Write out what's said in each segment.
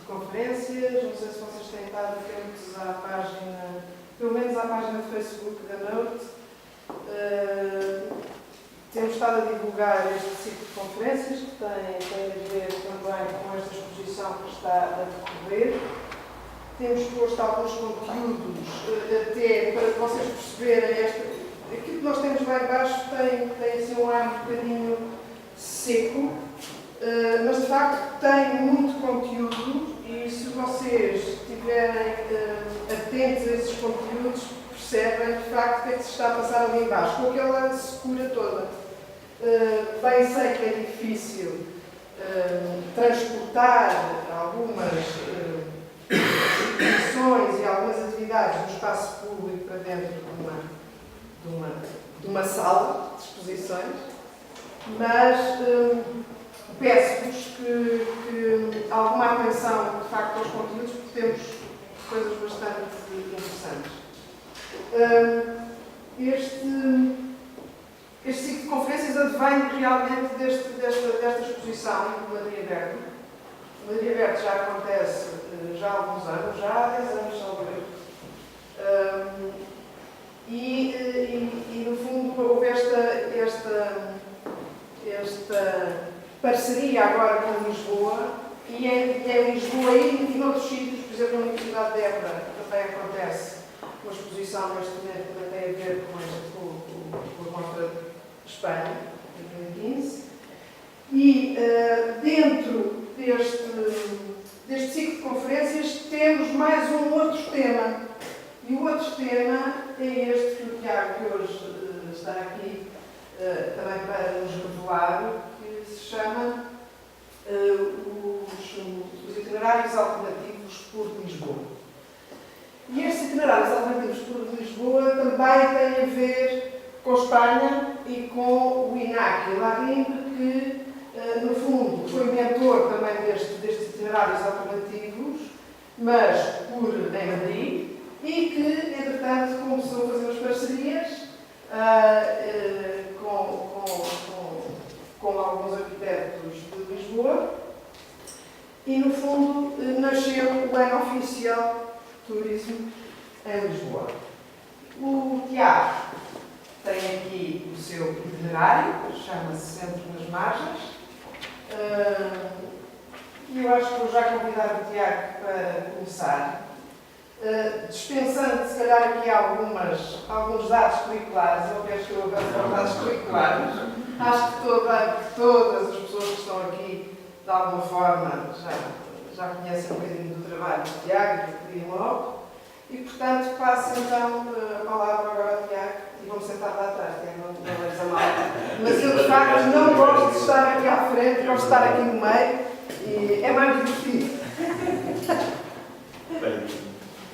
conferências. Não sei se vocês têm estado atentos à página, pelo menos à página de Facebook da Note. Temos estado a divulgar este ciclo de conferências que tem a ver também com esta exposição que está a decorrer. Temos posto alguns conteúdos até para que vocês perceberem aquilo que nós temos lá embaixo tem assim um ar um bocadinho seco, mas de facto tem muito conteúdo e se vocês estiverem atentos a esses conteúdos percebem de facto o que é que se está a passar ali embaixo, com aquela secura toda. Bem sei que é difícil transportar algumas instituições e algumas atividades do espaço público para dentro de uma sala de exposições, mas peço-vos que alguma atenção de facto aos conteúdos, porque temos coisas bastante interessantes. Este ciclo de conferências advém realmente desta exposição do Madrid Aberto. O Madrid Aberto já acontece já há alguns anos, já há 10 anos, talvez. E no fundo, houve esta parceria agora com Lisboa, e é em Lisboa e noutros sítios, por exemplo, na Universidade de Évora também acontece uma exposição neste momento que também tem a ver com a Mostra de Espanha, em 2015. E dentro deste ciclo de conferências temos mais um outro tema. E o outro tema é este que o Tiago, que hoje está aqui também para nos revelar, que se chama os itinerários alternativos por Lisboa. E estes itinerários alternativos por Lisboa também têm a ver com Espanha e com o Iñaki Larrimbe, que no fundo foi mentor também destes itinerários alternativos, mas em Madrid, e que, entretanto, começou a fazer umas parcerias com alguns arquitetos de Lisboa, e no fundo nasceu o Ano Oficial de Turismo em Lisboa. O Tiago tem aqui o seu itinerário, chama-se Centro nas Margens. E eu acho que vou já convidar o Tiago para começar. Dispensando, se calhar, aqui alguns dados curriculares, eu peço que eu avance aos dados curriculares. Acho que todas as pessoas que estão aqui, de alguma forma, já conhecem um bocadinho do trabalho do Tiago e do Cria logo. E, portanto, passo então a palavra agora ao Tiago e vamos sentar lá atrás, Tiago, não leves a mal. Mas eu, de facto, não gosto de estar aqui à frente, gosto de estar aqui no meio e é mais divertido. Bem,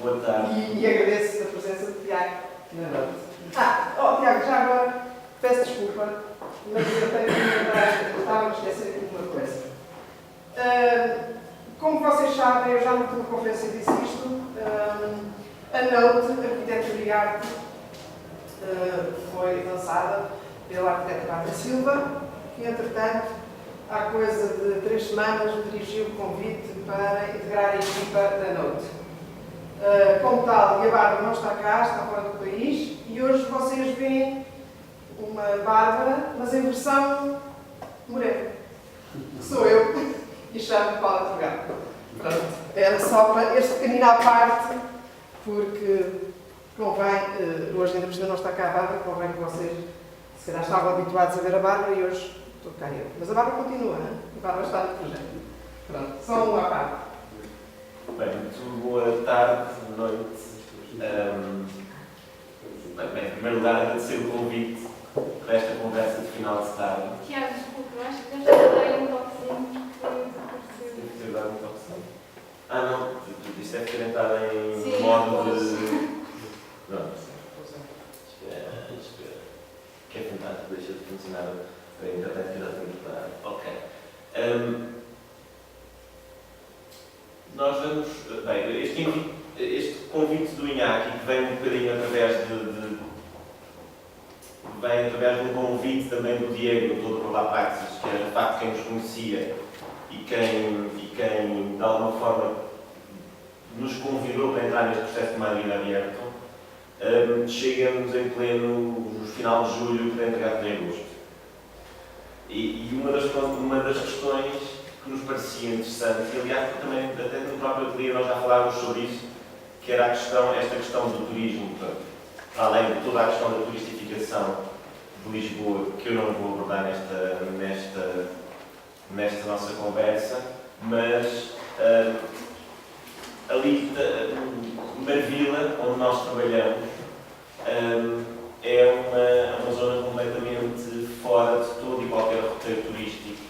boa tarde. E agradeço a presença do Tiago na noite. Tiago, já agora, peço desculpa, mas eu tenho que lembrar, estava a esquecer aqui de uma coisa. Como vocês sabem, eu já na última conferência disse isto, a Note, Arquitetura e Arte, foi lançada pela arquiteta Marta Silva, que, entretanto, há coisa de 3 semanas me dirigiu o convite para integrar a equipa da Note. Como tal, a Bárbara não está cá, está fora do país, e hoje vocês veem uma Bárbara, mas em versão morena, que sou eu, e chamo-me Paula Torgado. Pronto, era só para este pequenino à parte, porque convém, hoje ainda por cima não está cá a Bárbara, convém que vocês, se calhar, estavam habituados a ver a Bárbara e hoje estou cá eu. Mas a Bárbara continua, hein? A Bárbara está no projeto. Pronto, só um à parte. Bem, muito boa tarde, noite. Bem, em primeiro lugar, agradecer o convite para esta conversa de final de tarde. Tiago, desculpa, eu acho que deves ter dado um toquezinho que desapareceu. Deve ter dado um toquezinho. Não, isto deve ter entrado em Sim, modo de... Pronto. Espera. Que é fantástico, deixa de funcionar a internet que já tenho preparado. Ok. Nós vamos... Bem, este convite do Iñaki, que vem um bocadinho através vem através de um convite também do Diego, do Todo Rola Paxis, que era de facto quem nos conhecia e quem de alguma forma nos convidou para entrar neste processo de uma vida aberto, chega-nos em pleno, no final de julho, para entregar em agosto. E uma das questões que nos parecia interessante, e aliás também até no próprio ateliê nós já falávamos sobre isso, que era esta questão do turismo, portanto, além de toda a questão da turistificação de Lisboa, que eu não vou abordar nesta nossa conversa, mas ali, Marvila, onde nós trabalhamos, é uma zona completamente fora de todo e qualquer roteiro turístico.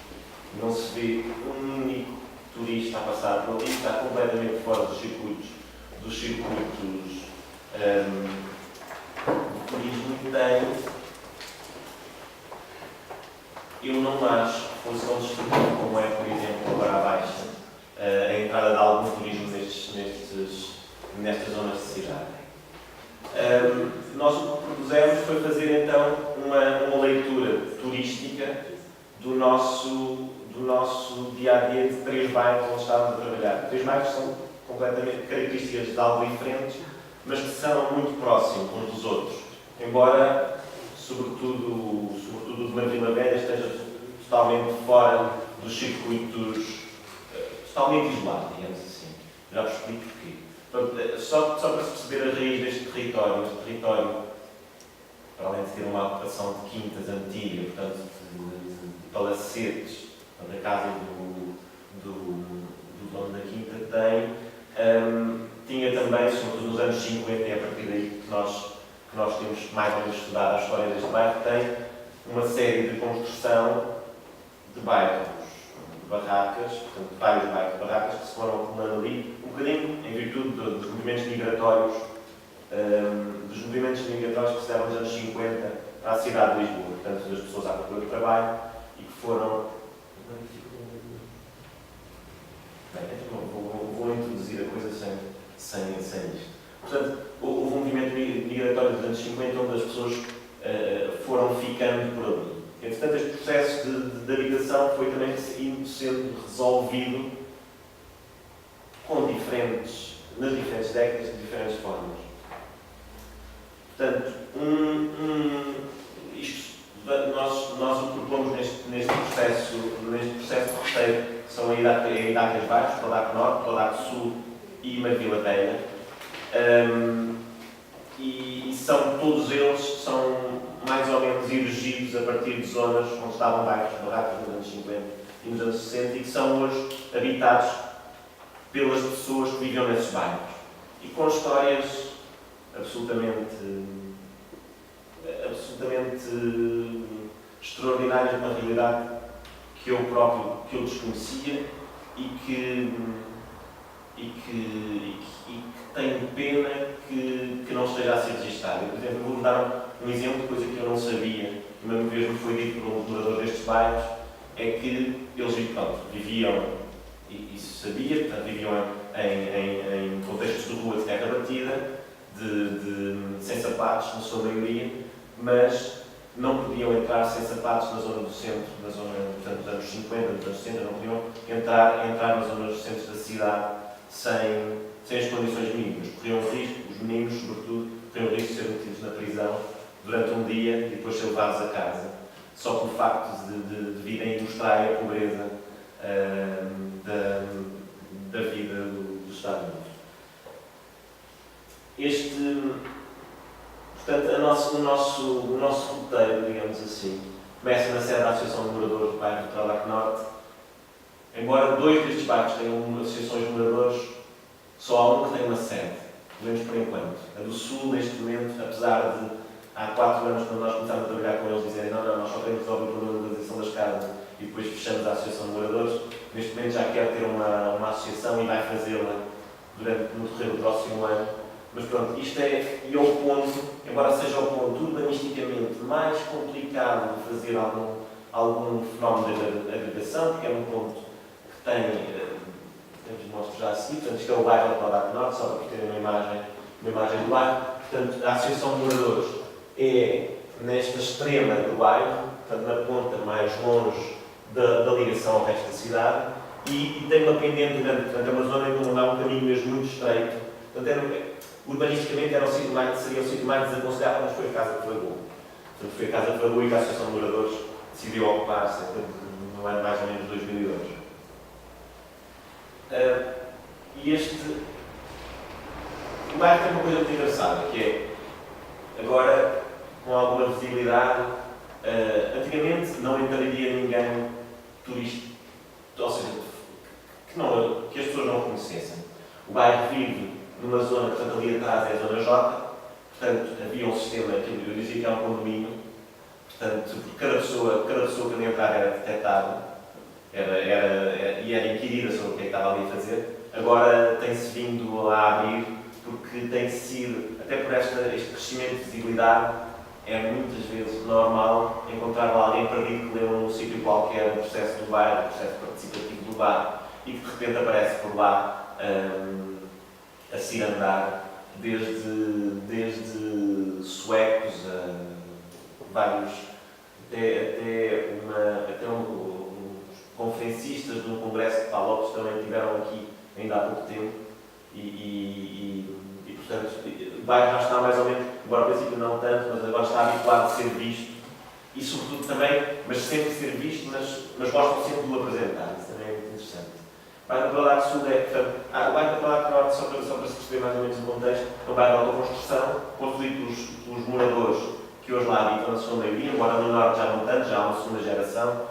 Não se vê um único turista a passar por ali, está completamente fora dos circuitos de turismo que tem. Eu não acho que fosse tão destrutivo como é, por exemplo, agora abaixo, a entrada de algum turismo nestas zonas de cidade. Nós o que propusemos foi fazer então uma leitura turística do nosso dia-a-dia de 3 bairros onde estávamos a trabalhar. 3 bairros são completamente características de algo diferentes, mas que são muito próximos uns dos outros. Embora, sobretudo de uma Vila Velha, esteja totalmente fora dos circuitos, totalmente isolado, digamos assim. Já vos explico porquê. Portanto, só para se perceber a raiz deste território, para além de ter uma ocupação de quintas antiga, portanto, de palacetes, da casa do dono da quinta tinha também, sobretudo nos anos 50, e é a partir daí que nós temos mais ou menos estudado a história deste bairro, tem uma série de construção de bairros, de barracas, portanto, vários bairros de barracas que se foram acumulando ali, um bocadinho em virtude dos movimentos migratórios, que se deram nos anos 50 à cidade de Lisboa, portanto, das pessoas à procura de trabalho e que foram. Bem, vou introduzir a coisa sem isto. Portanto, houve um movimento migratório dos anos 50 onde as pessoas foram ficando por ali. Entretanto, este processo de habitação foi também sendo resolvido nas diferentes décadas, de diferentes formas. Portanto, nós o propomos neste processo de roteiro, que são a Idácias Baixas, Pladac Norte, Pladac Sul e Marvila Velha. E todos eles são mais ou menos erigidos a partir de zonas onde estavam bairros barracas nos anos 50 e nos anos 60 e que são hoje habitados pelas pessoas que viviam nesses bairros. E com histórias absolutamente extraordinárias de uma realidade que eu desconhecia e que tenho pena que não esteja a ser registada. Por exemplo, vou-vos dar um exemplo de coisa que eu não sabia, que uma vez me foi dito por um morador destes bairros, é que eles viviam, e isso sabia, portanto, viviam em contextos de rua de terra batida, sem sapatos, na sua maioria, mas não podiam entrar sem sapatos na zona do centro, portanto, dos anos 50, dos anos 60, não podiam entrar nas zonas do centro da cidade sem as condições mínimas. Corriam risco, os meninos, sobretudo, corriam risco de ser metidos na prisão durante um dia e depois ser levados a casa, só pelo facto de virem ilustrar a pobreza da vida dos Estados Unidos. Portanto, o nosso roteiro, digamos assim, começa na sede da Associação de Moradores do bairro de Pladac Norte. Embora 2 destes bairros tenham associações de moradores, só há um que tem uma sede, pelo menos por enquanto. A do Sul, neste momento, apesar de há 4 anos, quando nós começámos a trabalhar com eles, dizerem não, nós só queremos resolver o problema da legalização das casas e depois fechamos a Associação de Moradores, neste momento já quer ter uma associação e vai fazê-la no decorrer do próximo ano. Mas pronto, isto é o ponto, embora seja o ponto urbanisticamente mais complicado de fazer algum fenómeno de agregação, porque é um ponto que tem, temos mostro já a seguir, portanto isto é o bairro de Pladac Norte, só para terem uma imagem do bairro. Portanto, a Associação de Moradores é nesta extrema do bairro, portanto na ponta mais longe da ligação ao resto da cidade, e tem uma pendente grande, portanto é uma zona onde há um caminho mesmo muito estreito, portanto urbanisticamente seria o sítio mais desaconselhável, mas foi a casa que flagou. Portanto foi a casa que flagou e que a Associação de Moradores decidiu ocupar cerca de no ano mais ou menos 2002. O bairro tem uma coisa muito engraçada, que é, agora, com alguma visibilidade, antigamente não entraria ninguém turista, ou seja, que as pessoas não o conhecessem. O bairro vive numa zona, portanto ali atrás é a zona J, portanto havia um sistema, que eu dizia que é um condomínio, portanto cada pessoa que ali entrar era detectada e era inquirida sobre o que é que estava ali a fazer. Agora tem-se vindo a abrir, porque tem sido, até por este crescimento de visibilidade, é muitas vezes normal encontrar alguém perdido que leu num sítio qualquer o processo do bairro, o processo participativo do bairro, e que de repente aparece por lá a se andar, desde suecos a vários, até uns conferencistas de um congresso de Palopes também estiveram aqui ainda há pouco tempo e portanto o bairro já está mais ou menos, embora ao princípio não tanto, mas agora está habituado a ser visto e sobretudo também, mas sempre ser visto, mas gostam sempre de o apresentar, isso também é muito interessante. O bairro do Lado Sul o bairro do Lado Norte, só para se perceber mais ou menos o contexto, é um bairro de autoconstrução, construído pelos moradores que hoje lá habitam na sua maioria, embora no Norte já não tanto, já há uma segunda geração,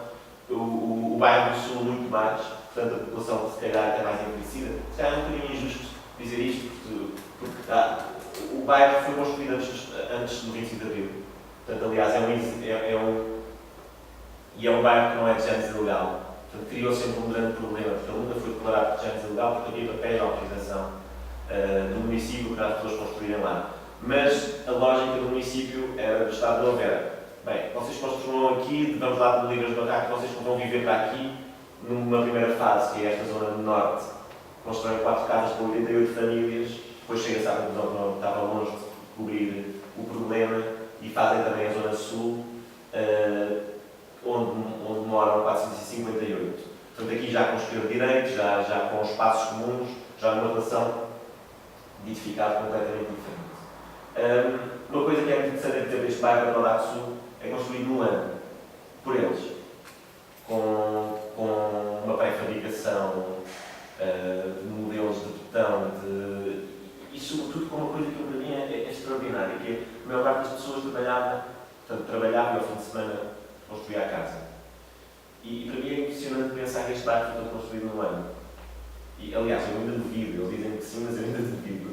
o bairro do Sul muito mais, portanto a população se calhar é mais envelhecida. Se calhar é um bocadinho injusto dizer isto, porque o bairro foi construído antes do 25 de Abril. Portanto, aliás, é um bairro que não é de género ilegal. Portanto, criou sempre um grande problema, porque ele nunca foi declarado de género ilegal, porque havia papéis de autorização do município para as pessoas construírem lá. Mas a lógica do município era do Estado Novo era, bem, vocês construam aqui, vamos lá de livros de barracos, vocês vão viver para aqui, numa primeira fase, que é esta zona do Norte, constroem 4 casas com 88 famílias, depois chega-se à conclusão que não estava longe de cobrir o problema e fazem também a Zona Sul, onde moram 458. Portanto, aqui já com os direitos, já com espaços comuns, já numa relação de edificado completamente diferente. Uma coisa que é muito interessante dizer deste bairro do Lado Sul é construído num ano, por eles, com uma pré-fabricação de modelos de betão e sobretudo com uma coisa que para mim é extraordinária, que é a maior parte das pessoas trabalhava e ao fim de semana construía a casa. E para mim é impressionante pensar que este bairro foi todo construído num ano. E, aliás, eu ainda duvido, eles dizem que sim, mas eu ainda duvido.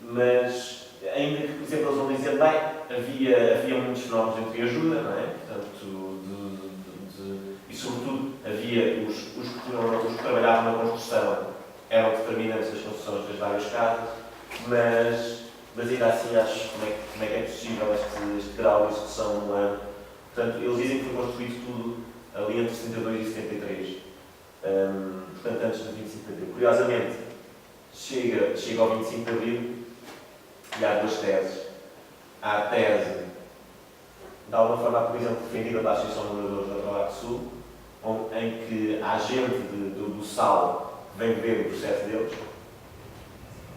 Mas, ainda que, por exemplo, eles vão dizer, bem, havia muitos fenómenos de entreajuda, não é? Portanto, e sobretudo havia os que trabalhavam na construção, eram determinantes das construções das várias casas, mas ainda assim acho como é que é possível este grau de execução no ano. Portanto, eles dizem que foi construído tudo ali entre 72 e 73, portanto antes do 25 de Abril. Curiosamente, chega ao 25 de Abril e há duas teses. Há a tese, de alguma forma, por exemplo, defendida pela Associação de Moradores da Lado Sul, em que a gente do sal vem ver o processo deles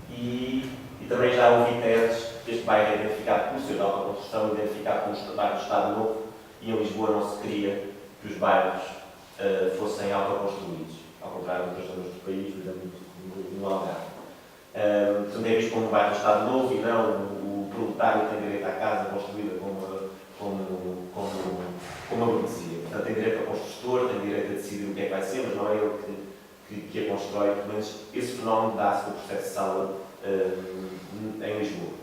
e também já ouvi teses que este bairro é identificado por ser de autoconstrução, identificado como bairro do Estado Novo e em Lisboa não se queria que os bairros fossem autoconstruídos, ao contrário de outras zonas do país, por exemplo, no Algarve. Portanto, é visto como um bairro do Estado Novo e não o proletário tem direito à casa construída como a burguesia. Portanto, tem direito ao construtor, tem direito a decidir o que é que vai ser, mas não é ele que a constrói. Pelo menos esse fenómeno dá-se no processo de sala em Lisboa.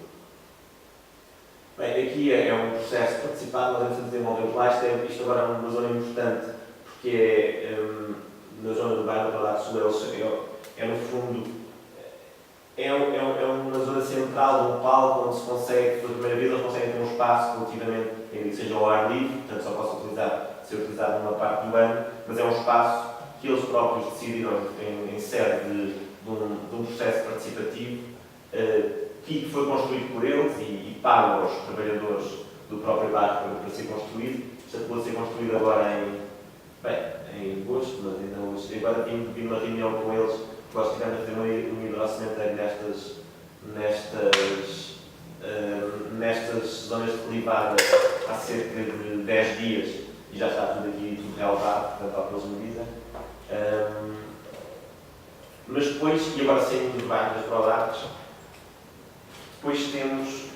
Bem, aqui é um processo participado, nós vamos desenvolver lá. Isto agora é uma zona importante, porque na zona do bairro do Lado Sul no fundo, é uma zona central de um palco onde se consegue, pela primeira vez, eles conseguem ter um espaço relativamente, que seja ao ar livre, portanto só posso ser utilizado numa parte do ano, mas é um espaço que eles próprios decidiram em sede de um processo participativo que foi construído por eles e pago aos trabalhadores do próprio bairro para ser construído. Isto pode ser construído agora em agosto, mas ainda hoje. Agora vim numa reunião com eles, nós tivemos a ter um hidrocemento nestas zonas de Livada há cerca de 10 dias e já está tudo aqui, tudo relevado, portanto, ao que eles me dizem. Mas depois, e agora saindo dos bairros das Prodates, depois temos,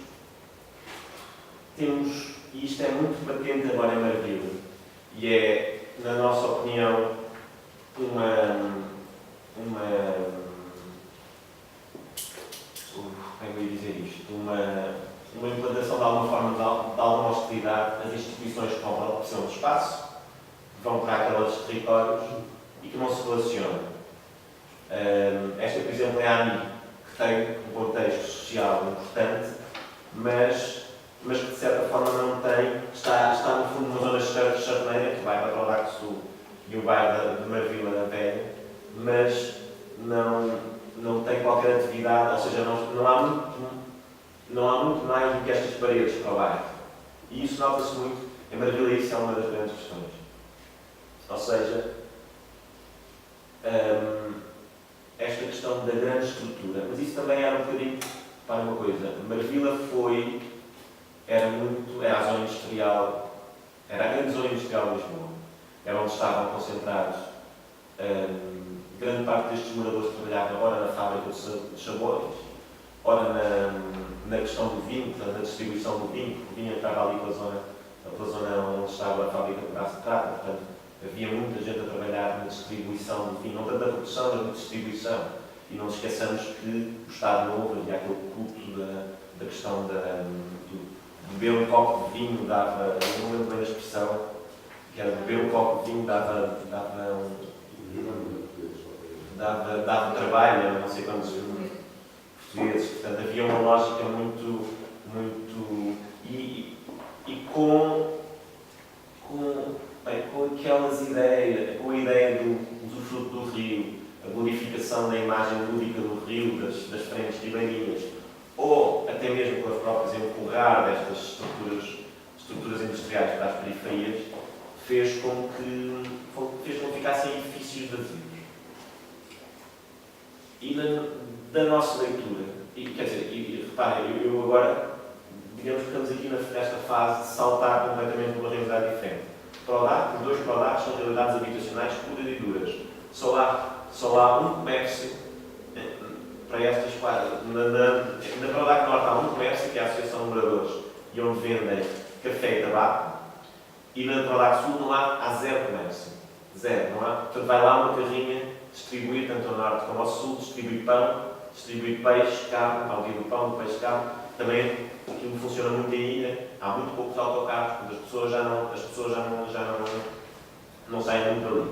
e isto é muito patente agora em Marvila, e é, na nossa opinião, como é que eu ia dizer isto? Uma implantação de alguma forma de alguma hostilidade às instituições que precisam de espaço, que vão para aqueles territórios e que não se relacionam. Esta, por exemplo, é a AMI, que tem um contexto social importante, mas que de certa forma não tem, está no fundo numa zona de charneira, que vai para o Lado Sul e o bairro de Marvila da Velha, mas não tem qualquer atividade, ou seja, não há muito mais do que estas paredes para o bairro. E isso nota-se muito, em Marvila isso é uma das grandes questões. Ou seja, esta questão da grande estrutura, mas isso também era um bocadinho, para uma coisa, Marvila era a zona industrial, era a grande zona industrial de Lisboa, era onde estavam concentrados grande parte destes moradores que trabalhavam ora na fábrica de sabores, ora na questão do vinho, na distribuição do vinho, porque o vinho entrava ali pela zona onde estava a fábrica de Braço de Prata, portanto havia muita gente a trabalhar na distribuição do vinho, não tanto na produção, mas na distribuição. E não nos esqueçamos que o Estado Novo, havia aquele culto da questão de beber um copo de vinho dava, eu não lembro bem da expressão, que era beber um copo de vinho dava trabalho, não sei quantos portugueses. Portanto, havia uma lógica muito e com aquelas ideias, com a ideia do fruto do rio, a glorificação da imagem lúdica do rio, das frentes ribeirinhas, ou até mesmo com as próprias empurrar destas estruturas industriais para as periferias, fez com que ficassem edifícios vazios. E da nossa leitura, quer dizer, reparem, eu agora, digamos que estamos aqui nesta fase de saltar completamente para uma realidade diferente. Os dois Prodates são realidades habitacionais puras e duras. Só há um comércio para estas quadras. Na Prodac Norte há um comércio, que é a Associação de Moradores, e onde vendem café e tabaco, e na Prodac Sul há zero comércio. Zero, não há? Portanto, vai lá uma carrinha distribuir, tanto ao norte como ao sul, distribui pão, distribui peixe, carne, ao dia do pão, do peixe, carne. Também aquilo funciona muito em ilha, há muito poucos autocarros, portanto as pessoas já não saem muito ali.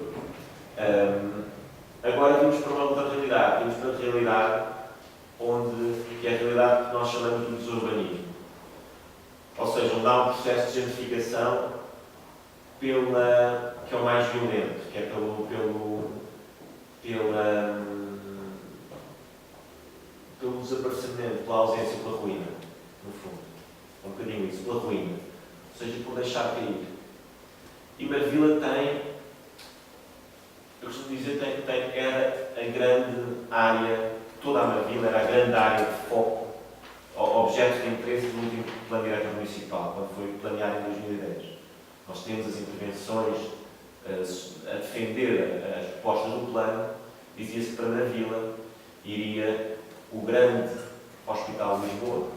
Agora vimos para uma outra realidade, vimos para a realidade que é a realidade que nós chamamos de desurbanismo. Ou seja, onde há um processo de gentrificação que é o mais violento, que é pelo desaparecimento, pela ausência, pela ruína, no fundo. É um bocadinho isso, pela ruína. Ou seja, por deixar cair. E Marvila eu costumo dizer que era a grande área, toda a Marvila era a grande área de foco, objeto de interesse do último plano diretor municipal, quando foi planeado em 2010. Nós temos as intervenções a defender as propostas do plano, dizia-se que para Marvila iria o grande Hospital de Lisboa,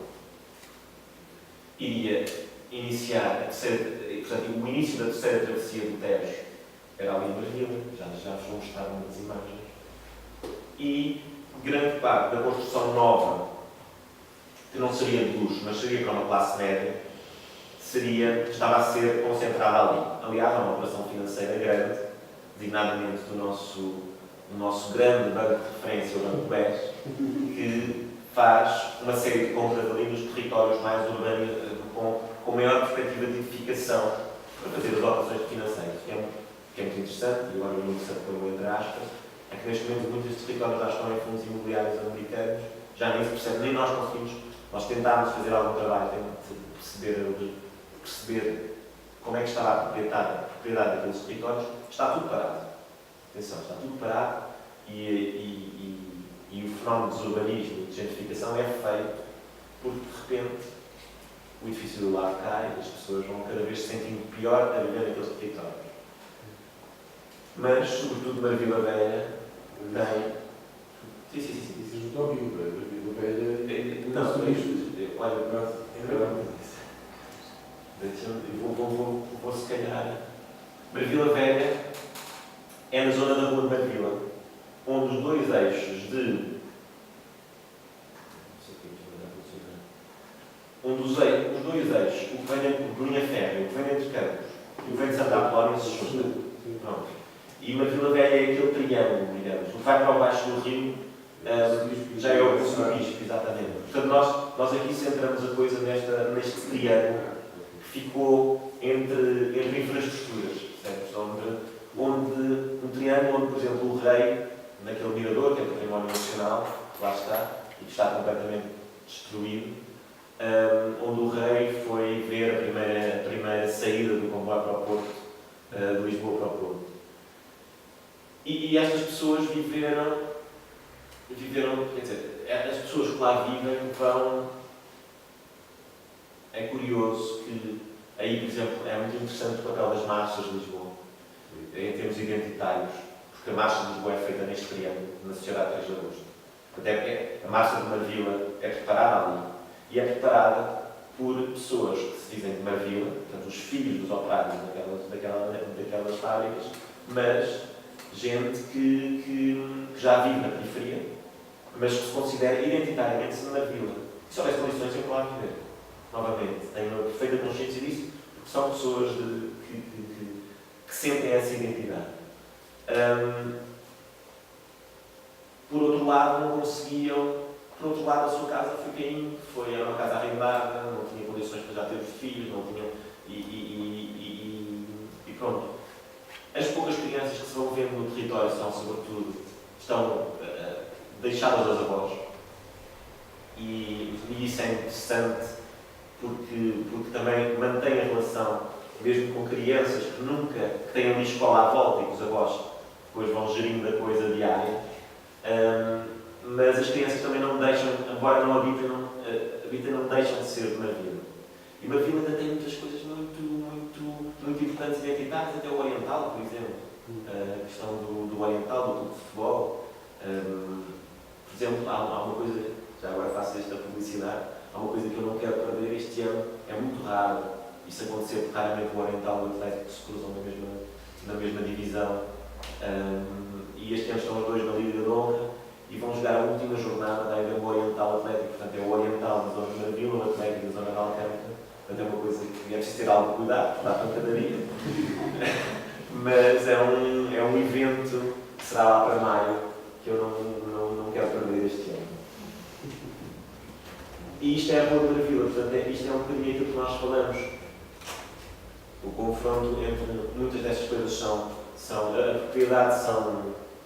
iria iniciar portanto, o início da terceira travessia do Tejo era ali em Marvila, já vos vou mostrar umas imagens, e grande parte da construção nova, que não seria de luxo, mas seria para uma classe média, estava a ser concentrada ali. Aliás, há uma operação financeira grande, designadamente do nosso grande banco de referência, o Banco BES, que faz uma série de compras ali nos territórios mais urbanos, com maior perspectiva de edificação, para fazer as operações financeiras, que é muito interessante, e agora muito interessante pelo entre aspas, é que neste momento muitos territórios já estão em fundos imobiliários americanos, já nem se percebe, nem nós conseguimos, nós tentámos fazer algum trabalho, de perceber como é que estava a propriedade daqueles territórios, está tudo parado. atenção, está tudo parado e o fenómeno de desurbanismo e de gentrificação é feito porque, de repente, o edifício do lado cai e as pessoas vão cada vez se sentindo pior a viver naqueles territórios. Mas, sobretudo na Vila Velha, tem... Sim. Isso é utópico, a Vila Velha... Não, olha, vou se calhar... Marvila Velha é na zona da Rua de Marvila, onde os dois eixos de... os dois eixos, o que vem de linha férrea, o que vem entre Campos e o que vem de Santa Apolónia se juntam. Pronto. E Marvila Velha é aquele triângulo, digamos. O que vai para o baixo do rio já é o Poço do Bispo, exatamente. Portanto, nós aqui centramos a coisa neste triângulo que ficou entre infraestruturas, certo? Onde um triângulo onde, por exemplo, o rei, naquele mirador, que é património nacional, que lá está, e que está completamente destruído, onde o rei foi ver a primeira saída do comboio para o Porto, de Lisboa para o Porto. E estas pessoas viveram, quer dizer, as pessoas que lá vivem vão... É curioso que aí, por exemplo, é muito interessante o papel das marchas de Lisboa, em termos identitários, porque a marcha de Lisboa é feita neste triângulo, na Sociedade 3 de Agosto. Até a marcha de Marvila é preparada ali, e é preparada por pessoas que se dizem de Marvila, portanto, os filhos dos operários daquelas fábricas, mas gente que já vive na periferia, mas que se considera identitariamente de Marvila. Se houvesse condições, eu lá viver. Novamente, tenho uma perfeita consciência disso, porque são pessoas que sentem essa identidade. Por outro lado, não conseguiam. Por outro lado, a sua casa foi caindo, era uma casa arrendada, não tinha condições para já ter os filhos, não tinha. E pronto. As poucas crianças que se vão vendo no território estão deixadas aos avós. E isso é interessante porque também mantém a relação, mesmo com crianças que têm ali escola à volta e que os avós depois vão gerindo a coisa diária. Mas as crianças também não deixam, embora não habitem, não deixam de ser de Marvila. E Marvila ainda tem muitas coisas muito importantes e identitárias, até o oriental, por exemplo. A questão do oriental, do clube de futebol. Por exemplo, há uma coisa, já agora faço esta publicidade, há uma coisa que eu não quero perder este ano, é muito raro isso acontecer, porque raramente o oriental e o Atlético se cruzam na mesma divisão. E este ano estão os dois na Liga de Honra e vão jogar a última jornada da Liga Oriental Atlético. Portanto, é o Oriental da zona de Marvila, o Atlético da zona de Alcântara. Portanto, é uma coisa que é preciso ter algum cuidado, dá pancadaria. Mas é um evento que será lá para maio, que eu não quero perder este ano. E isto é a Rua de Marvila, portanto, isto é um bocadinho aquilo que nós falamos. O confronto entre muitas destas coisas a propriedade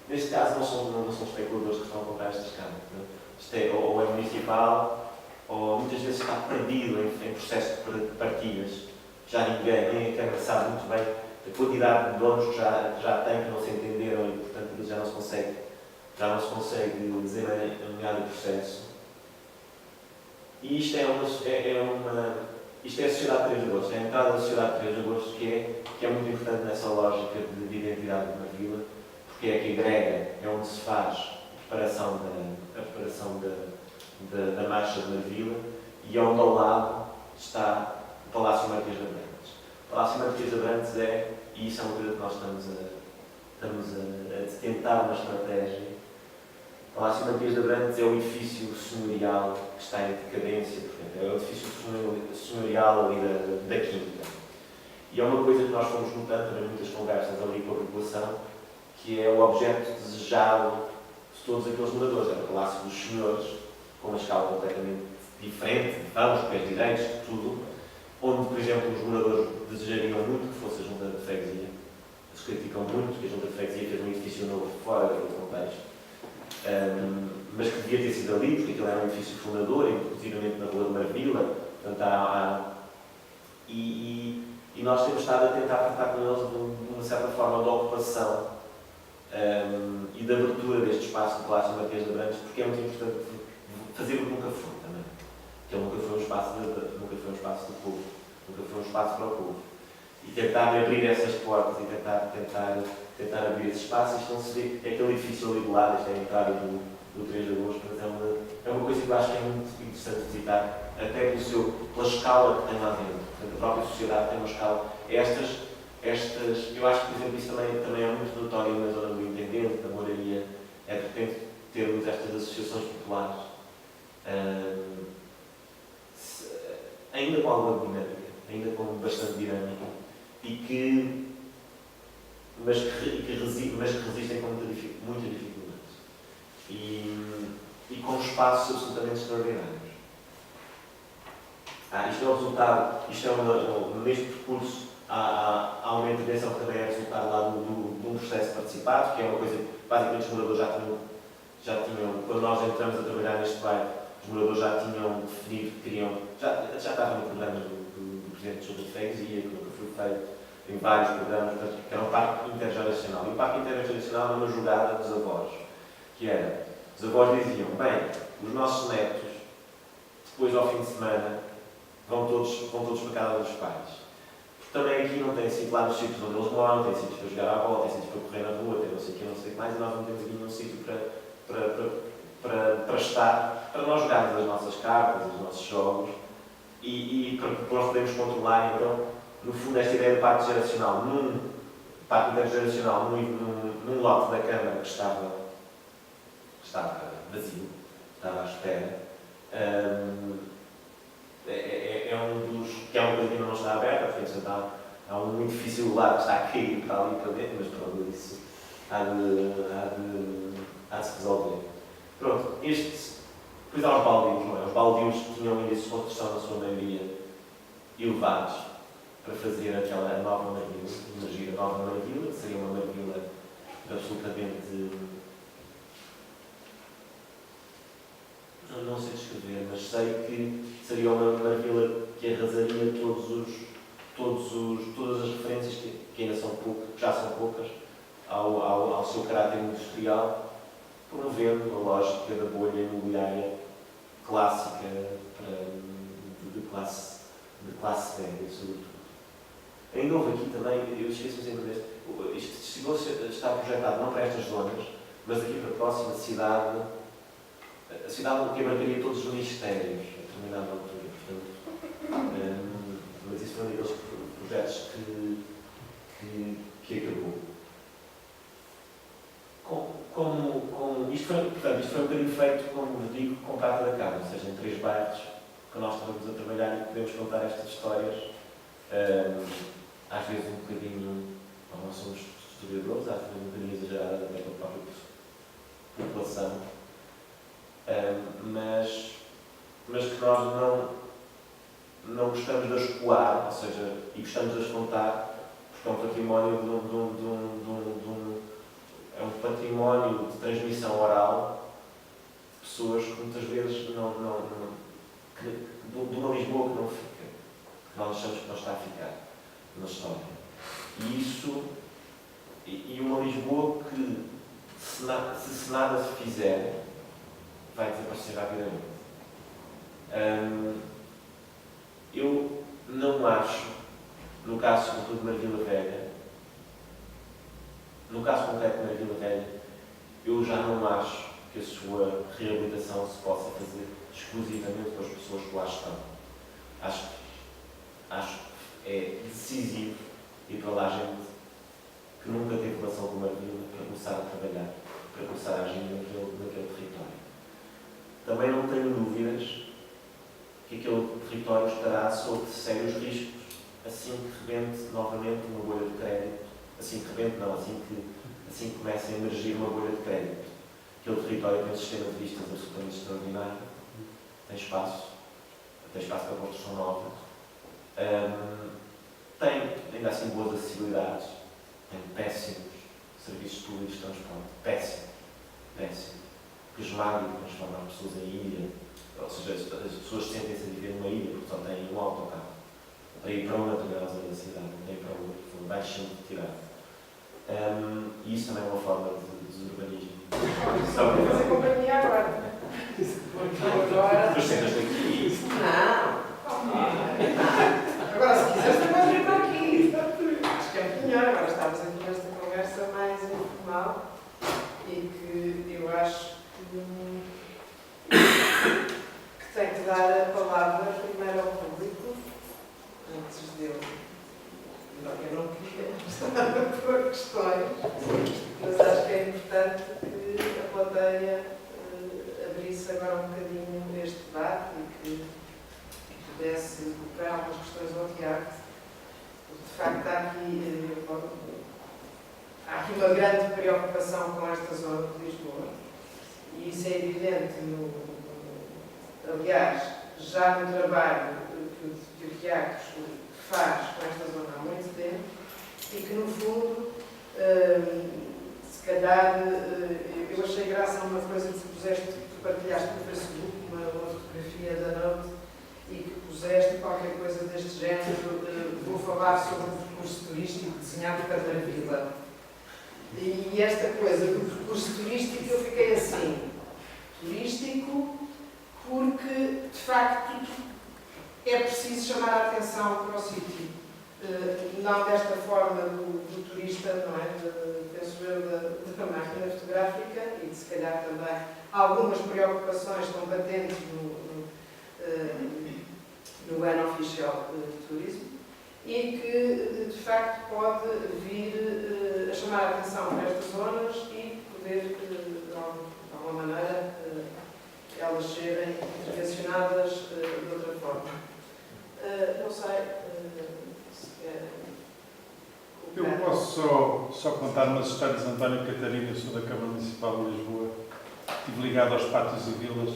neste caso não são especuladores que estão a comprar estas câmaras. Isto ou é municipal, ou muitas vezes está perdido em processo de partilhas. Já nem a Câmara sabe muito bem a quantidade de donos que já tem, que não se entenderam e, portanto, já não se consegue desenhar o processo. E isto é a Sociedade 3 de Agosto, é a entrada da Sociedade 3 de Agosto que é muito importante nessa lógica de identidade de Marvila, porque é que agrega, é onde se faz a preparação da Marcha de Marvila e onde ao lado está o Palácio Marquês de Abrantes. O Palácio Marquês de Abrantes e isso é uma coisa que nós estamos a tentar uma estratégia. O Palácio Marquês de Abrantes é o edifício senhorial que está em decadência, portanto, é o edifício senhorial ali da Quinta. E é uma coisa que nós fomos notando também muitas conversas ali com a população, que é o objeto desejado de todos aqueles moradores. É o Palácio dos Senhores, com uma escala completamente diferente, de vãos, pés direitos, de tudo, onde, por exemplo, os moradores desejariam muito que fosse a Junta de Freguesia. Eles criticam muito que a Junta de Freguesia fez um edifício novo fora daquele contexto. Mas que devia ter sido ali, porque aquilo era um edifício fundador, inclusivamente na Rua de Marvila. Portanto, e nós temos estado a tentar tratar com eles de uma certa forma de ocupação e da abertura deste espaço do Palácio Marquês de Abrantes, porque é muito importante fazer o que nunca foi também. Que ele nunca foi um espaço do povo, nunca foi um espaço para o povo. E tentar abrir essas portas e tentar abrir esse espaço. Isto não se vê, é aquele edifício ali do lado, esta é a entrada do 3 de agosto, mas é uma coisa que eu acho que é muito interessante visitar, até pela escala que tem lá dentro. Portanto, a própria sociedade tem uma escala. Eu acho que, por exemplo, isso também é muito notório na zona do Intendente, da Moraria, é de repente termos estas associações populares, ainda com alguma dinâmica, ainda com bastante dinâmica, mas que resistem com muitas dificuldades e com espaços absolutamente extraordinários. Isto é o resultado, neste percurso há uma intervenção que também é resultado lá de um processo participado, que é uma coisa que basicamente os moradores já tinham, quando nós entramos a trabalhar neste bairro, os moradores já tinham definido que queriam, já estavam no programa do Presidente de Junta de Freguesia, que nunca foi feito, em vários programas, que era um parque intergeracional. E o parque intergeracional era uma jogada dos avós, que era, os avós diziam, bem, os nossos netos, depois ao fim de semana, vão todos para casa dos pais. Porque também aqui não tem sítio, lá nos sítios onde eles moram, tem sítios para jogar à bola, tem sítios para correr na rua, tem não sei o que mais, e nós não temos aqui nenhum sítio para estar, para nós jogarmos as nossas cartas, os nossos jogos, e para nós podermos controlar, então, no fundo, esta ideia do parque geracional, num parque intergeracional, num lote da Câmara que estava vazio, estava à espera, é uma coisa que ainda não está aberta, porque há um edifício lá que está a cair para ali para dentro, mas pronto, isso há de se resolver. Pronto, depois há os baldios, não é? Os baldios tinham índices de construção na sua maioria elevados para fazer aquela nova Marvila, emergir a nova Marvila, que seria uma Marvila absolutamente, não sei descrever, mas sei que seria uma Marvila que arrasaria todas as referências que ainda são poucas, que já são poucas, ao seu caráter industrial, promovendo a lógica da bolha imobiliária clássica de classe média, sobretudo. Ainda houve aqui também, eu esqueci-me sempre deste, isto chegou a estar projetado não para estas zonas, mas aqui para a próxima cidade, a cidade que abarcaria todos os ministérios, a determinada altura, portanto, mas isso foi um daqueles projetos que acabou. Isto foi um bocadinho feito, como vos digo, com prata da casa, ou seja, em 3 bairros que nós estamos a trabalhar e podemos contar estas histórias, às vezes um bocadinho, nós somos historiadores, às vezes um bocadinho exagerada até pela própria população, mas que nós não gostamos de as coar, ou seja, e gostamos de as contar, porque é um património é um património de transmissão oral de pessoas que muitas vezes de uma Lisboa que não fica, que nós achamos que não está a ficar na história. E uma Lisboa que, se nada se fizer, vai desaparecer rapidamente. Eu não acho, no caso sobretudo de Marvila Velha, no caso concreto de Marvila Velha, eu já não acho que a sua reabilitação se possa fazer exclusivamente para as pessoas que lá estão. Acho que é decisivo ir para lá gente que nunca teve relação com Marvila para começar a trabalhar, para começar a agir naquele território. Também não tenho dúvidas que aquele território estará sob sérios riscos assim que rebente novamente uma bolha de crédito, assim que começa a emergir uma bolha de crédito. Aquele território tem um sistema de vistas absolutamente extraordinário, tem espaço para construção nova, tem ainda assim boas acessibilidades, tem péssimos serviços públicos de transporte, péssimo, que esmaga e transforma as pessoas em ilha, ou seja, as pessoas sentem-se a viver numa ilha porque só têm um autocarro para ir para uma determinada zona da cidade, não tem para outra, vai sempre retirado. E isso também é uma forma de desurbanismo. Só para fazer companhia agora. Porque agora. Mas sentas aqui. Não. Agora, se quiseres, também vir para aqui. Acho que é muito melhor. Agora estamos aqui nesta conversa mais informal e que eu acho que tem que dar a palavra primeiro ao público, antes dele. Eu não queria estar por questões, mas acho que é importante que a plateia abrisse agora um bocadinho este debate e que pudesse colocar algumas questões ao Tiago. De facto, há aqui uma grande preocupação com esta zona de Lisboa e isso é evidente, aliás, já no trabalho que o Tiago faz com esta zona há muito tempo e que, no fundo, se calhar, eu achei graça a uma coisa que tu partilhaste no Facebook, uma fotografia da Note, e que puseste qualquer coisa deste género, vou falar sobre o percurso turístico desenhado para a vila. E esta coisa do percurso turístico, eu fiquei assim, turístico, porque, de facto, é preciso chamar a atenção para o sítio. Não desta forma do turista, não é? Penso eu, da máquina fotográfica e de, se calhar, também algumas preocupações estão patentes no ano oficial de turismo e que, de facto, pode vir a chamar a atenção para estas zonas e poder, de alguma maneira, elas serem intervencionadas de outra forma. Não sei se quer. Eu posso só contar umas histórias de António Catarina. Eu sou da Câmara Municipal de Lisboa. Estive ligado aos pátios e vilas.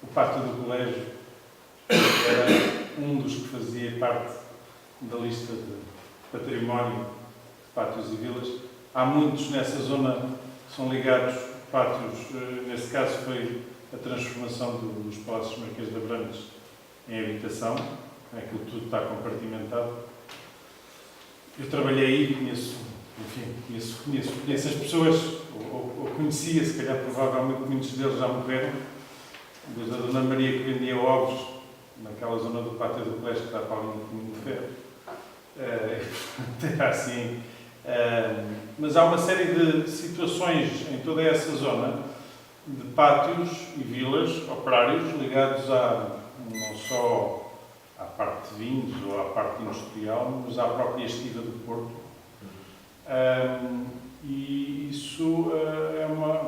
O pátio do colégio era um dos que fazia parte da lista de património de pátios e vilas. Há muitos nessa zona que são ligados pátios. Nesse caso foi a transformação dos Palácios Marquês de Abrantes em habitação. Aquilo tudo está compartimentado. Eu trabalhei aí, conheço as pessoas, ou conhecia, se calhar provavelmente muitos deles já morreram, desde a Dona Maria que vendia ovos naquela zona do pátio do colégio que está para ali no caminho do ferro. Era assim. Mas há uma série de situações em toda essa zona de pátios e vilas operários ligados não só à parte de vinhos ou à parte industrial, mas à própria estiva do Porto. E isso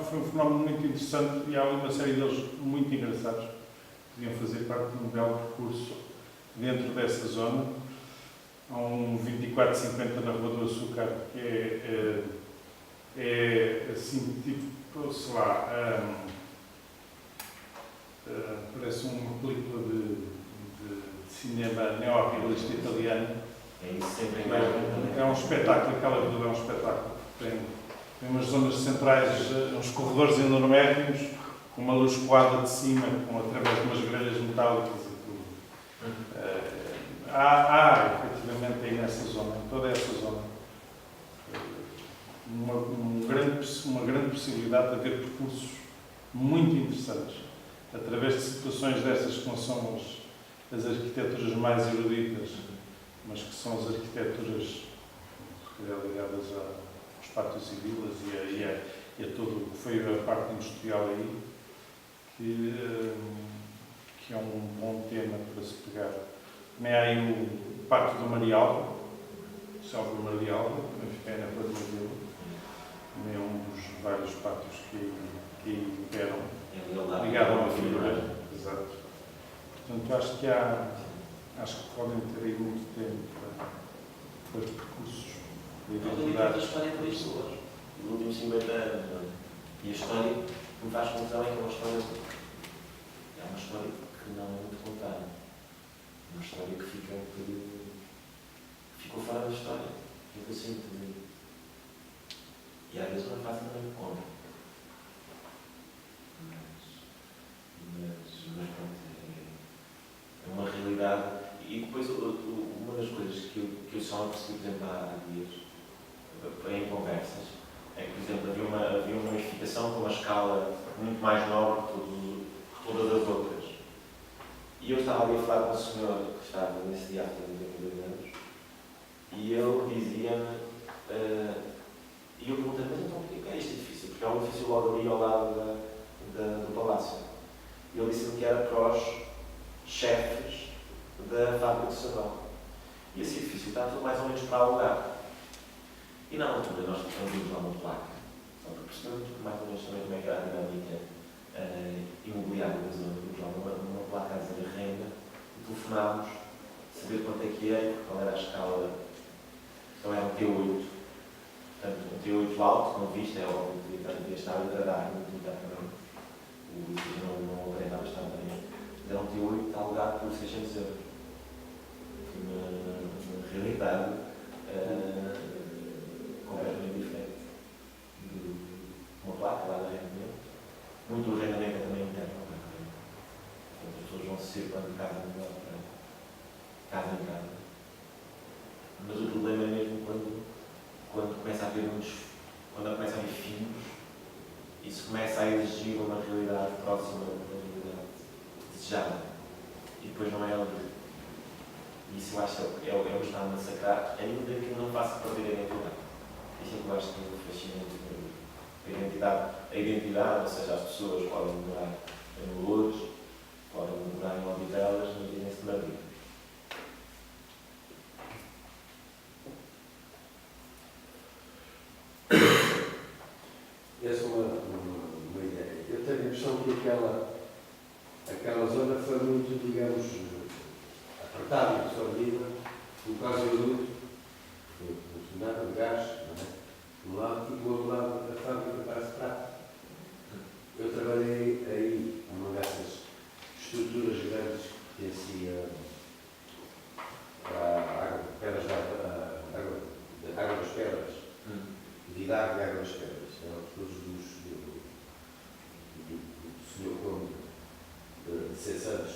foi um fenómeno muito interessante e há uma série deles muito engraçados que deviam fazer parte de um belo percurso dentro dessa zona. Há um 2450 na Rua do Açúcar que é assim, tipo, sei lá, parece uma película de cinema neorrealista italiano. É isso sempre É um espetáculo, aquela vila é um espetáculo. Tem umas zonas centrais, uns corredores enormérrimos, com uma luz coada de cima, através de umas grelhas metálicas e tudo. Há, efetivamente, aí nessa zona, em toda essa zona, uma grande possibilidade de haver percursos muito interessantes, através de situações dessas que não são as arquiteturas mais eruditas, mas que são as arquiteturas ligadas aos pátios e vilas e a tudo o que foi a parte industrial aí, que é um bom tema para se pegar. Também há aí o Pátio do Marialva, o Salvo Marialva, que também fica aí na Rua de Vila. Também é um dos vários pátios que imperam, ligado a uma figura. Exato. Portanto, acho que podem ter aí muito tempo para os percursos de identidade. A história de Lisboa, nos últimos 50 anos. Não é? E a história que me faz confusão é que é uma história que não é muito contada. Uma história que ficou fora da história. Fico assim, e às vezes não é fácil também de conta. Mas pronto, é uma realidade. E depois, uma das coisas que eu só percebi, por exemplo, há dias, em conversas, é que, por exemplo, havia uma edificação com uma escala muito mais nobre que todas as outras. E eu estava ali a falar com um senhor que estava nesse dia há 32 anos, e ele dizia-me, e eu perguntei, mas então o que é este edifício? Porque é um edifício logo ali ao lado do palácio. E ele disse-me que era para os chefes da fábrica de sabão. E esse edifício está tudo mais ou menos para alugar. E na altura nós vimos lá uma placa, só para percebermos mais ou menos também como é que era a dinâmica imobiliária da zona do João, uma placa a dizer renda, e telefonámos, saber quanto é que era, qual era a escala. Então era um T8, portanto um T8 alto, como viste, é óbvio que devia estar a agradar muito também. O edifício não aparentava estar bem. Mas era um T8 a alugar por 600 euros. Na realidade, completamente diferente de uma placa lá da arrendamento. Muito do arrendamento é também interno. Portanto, as pessoas vão se circulando de casa em casa. Mas o problema é mesmo quando começa a haver filhos, isso começa a exigir uma realidade próxima da realidade desejada. E depois não é ali. Isso eu acho que é o que está a massacrar, ainda que não faça perder a identidade. Isso é que eu acho que é fascinante. A identidade, ou seja, as pessoas podem morar em Lourdes, podem morar em Odivelas, mas dizem-se de Madrid. Essa é uma ideia. Eu tenho a impressão que aquela zona foi muito, digamos, apertada e absorvida, no caso do Lourdes, funcionava de gás, não é? Do lado e do outro lado da fábrica para a prata. Eu trabalhei aí, numa dessas estruturas grandes que pertencia à água das pedras, Vidar e Água das Pedras. Eram todos do Sr. Conde de 6 anos.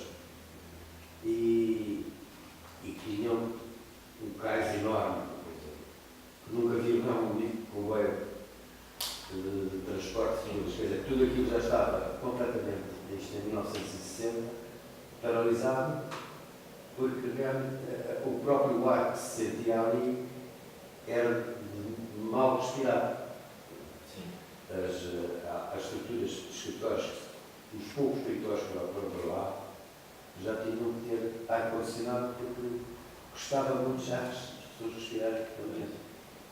E tinham um cais enorme, que nunca viram um único comboio de transporte, quer dizer, tudo aquilo já estava completamente, isto em 1960, paralisado, porque realmente o próprio ar que se sentia ali era de mal respirar. As estruturas de escritórios, os poucos escritórios que foram para lá, já tinham que ter ar-condicionado porque custava muito já as pessoas respirarem.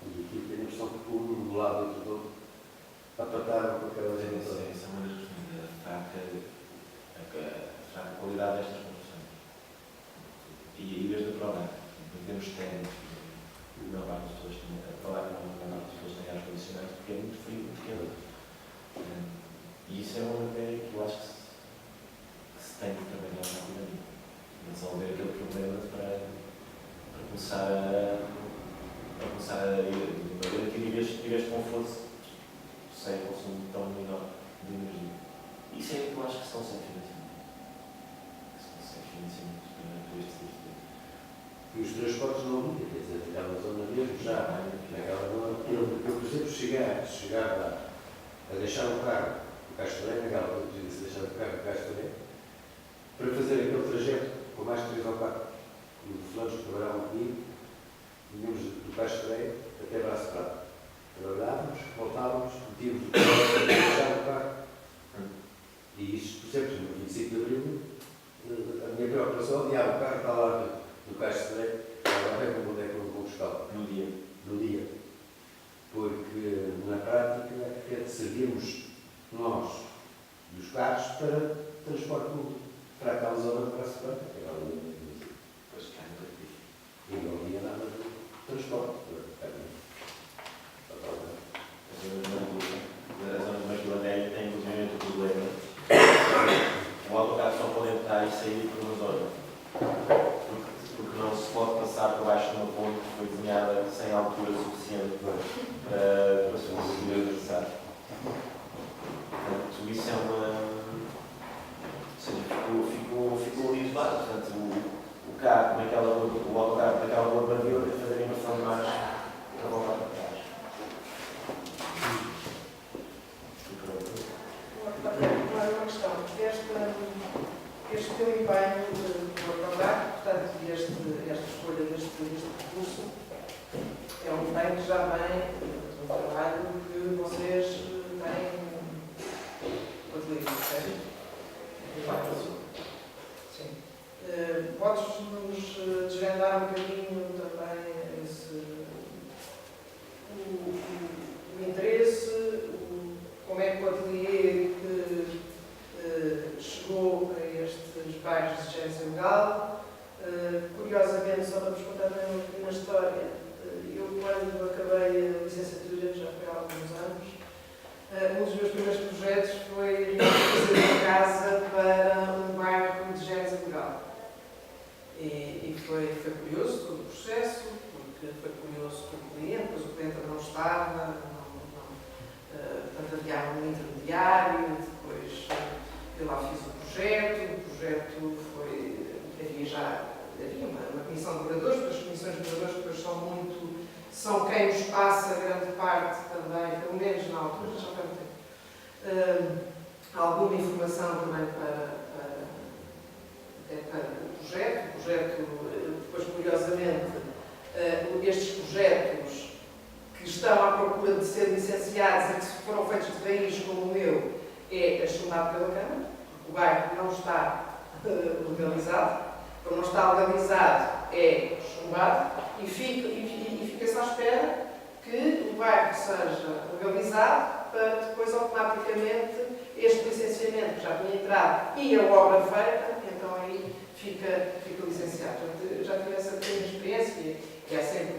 E aqui tenho a impressão que um do lado e outro do outro apartaram com aquela gente. Essa é uma das questões, a fraca qualidade destas construções. E aí desde a prova, em termos técnicos, a maior parte das pessoas tem a falar que a maior parte das pessoas tem ar-condicionado porque é muito frio, muito quente. E isso é uma ideia que eu acho que se tem que trabalhar rapidamente. Resolver aquele problema para começar a ir que vives conforto sem consumo tão menor de energia. Isso é que eu acho que são sem financiamento. Sem financiamento para este tipo de... E os transportes não havia, quer dizer, naquela zona mesmo já, naquela zona. Eu, por exemplo, chegar lá, a deixar o carro no Castorém, naquela altura que disse deixar o carro no Castorém, para fazer aquele trajeto com mais de 3 ou 4 fulanos que trabalhavam comigo, vinhamos do Castorém até Braço Prata. Trabalhávamos, voltávamos, metíamos o carro, deixar o carro. E isto, por exemplo, no 25 de Abril, a minha preocupação é o carro está lá no Castorém, agora é como onde é que eu vou buscar? No dia. No dia. Porque, na prática, servíamos nós e os carros para transporte público, para aquela zona para a Sepultura, que era ali. E não havia nada de transporte. A zona mais Vila Velha tem inclusive o problema. O autocarro só pode entrar e sair por uma zona. Porque não se pode passar por baixo de uma ponte que foi desenhada sem altura suficiente para se conseguir atravessar. Portanto, isso é uma... Ou seja, ficou ali isolado. Portanto, o carro naquela rua, o autocarro naquela rua para Vila tem que fazer a imersão de marcha para voltar para trás. uma questão. Este teu empenho de acordar, portanto, esta escolha deste recurso, é um empenho que já vem do trabalho que vocês têm utilizado, certo? Sim. Podes-nos desvendar um bocadinho também o interesse, como é que o ateliê chegou a estes bairros de gerência legal? Curiosamente, só para vos contar também uma pequena história, eu quando acabei a licenciatura, já foi há alguns anos, um dos meus primeiros projetos foi fazer uma casa para um bairro de gerência legal. E foi curioso todo o processo, porque foi curioso com o cliente, pois o cliente não estava, portanto havia um intermediário, depois eu lá fiz o projeto foi, havia uma comissão de moradores, porque as comissões de moradores depois são quem nos passa grande parte também, pelo menos na altura, já foi há muito tempo, alguma informação também para o projeto, depois curiosamente, estes projetos que estão à procura de ser licenciados e que foram feitos de raiz como o meu, é chumbado pela Câmara. O bairro não está legalizado. Como não está legalizado, é chumbado e fica-se à espera que o bairro seja legalizado para depois automaticamente este licenciamento que já tinha entrado e a obra feita, então aí fica licenciado. Portanto, já tive essa pequena experiência e é sempre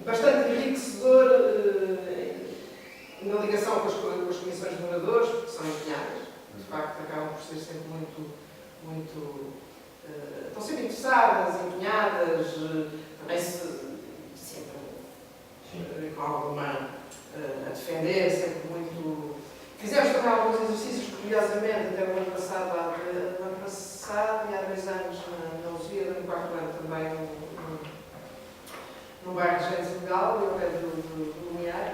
bastante enriquecedor na ligação com as comissões de moradores, porque são empenhadas, de facto acabam por ser sempre estão sempre interessadas, empenhadas, também sempre com alguma a defender, sempre muito. Fizemos também alguns exercícios, curiosamente, até o ano passado e há 2 anos na Luzia, no 4º ano também, no bairro de Gerência Legal, ao pé do Lumiar.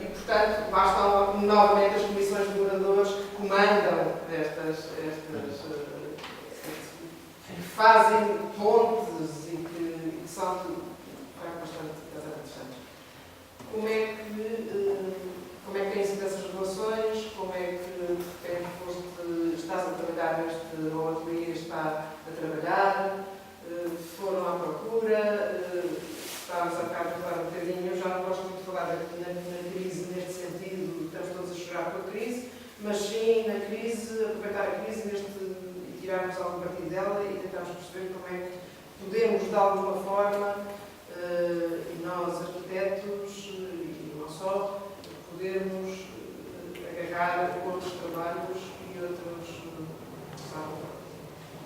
E, portanto, lá estão novamente as comissões de moradores que comandam que fazem pontes e que são bastante interessantes. Como é que têm sido essas relações? Como é que estás a trabalhar ou a ateliê está a trabalhar? Foram à procura? Estávamos a ficar a falar um bocadinho, eu já não gosto muito de falar na crise neste sentido, estamos todos a chorar com a crise, mas sim na crise, aproveitar a crise e tirarmos algum partido dela e tentarmos perceber como é que podemos, de alguma forma, e nós arquitetos, e não só, podermos agarrar outros trabalhos e outros,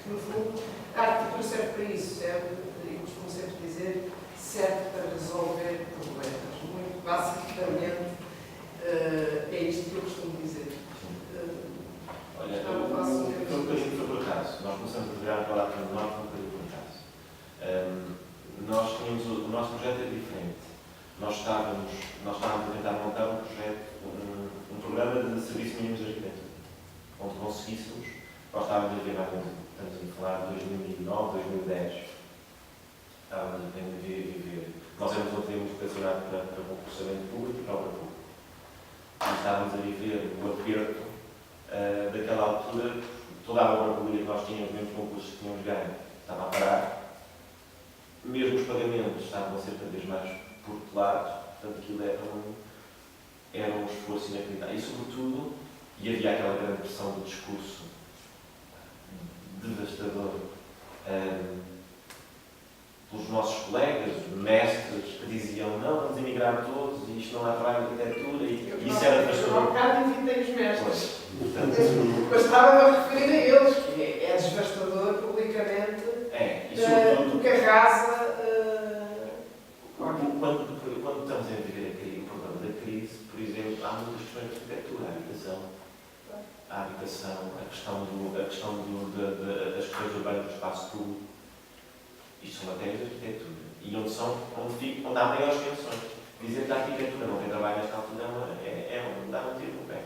que no fundo a arquitetura serve para isso, serve, e costumo sempre dizer, serve para resolver problemas. Muito basicamente, é isto que eu costumo dizer. Olha, foi um bocadinho por acaso. Nós começamos a trabalhar para lá para o norte um bocadinho por acaso. O nosso projeto é diferente. Nós estávamos a tentar montar um projeto, um programa de serviço mínimo de arquitetura, onde conseguíssemos, nós estávamos a ver, estamos a falar de 2009, 2010, estávamos a viver. Nós éramos um ateliê muito vocacionado para o concursamento público e para a obra pública. E estávamos a viver o aperto daquela altura, toda a obra pública que nós tínhamos, mesmo os concursos que tínhamos ganho, estava a parar. Mesmo os pagamentos estavam a ser cada vez mais protelados, portanto aquilo era um esforço inacreditável. E sobretudo, e havia aquela grande pressão do discurso devastador pelos nossos colegas, mestres, que diziam não, vamos emigrar todos e isto não é para a arquitetura e isso era devastador. Eu há bocado invitei os mestres. Portanto, mas estava a referir a eles, que é devastador publicamente, e sobretudo que arrasa. Quando estamos a viver o problema da crise, por exemplo, há muitas questões de arquitetura, a habitação, a questão das questões urbanas do espaço público. Isto são matérias de arquitetura. E onde há maiores tensões. dizer que a arquitetura não tem trabalho nesta altura dar um tiro no pé.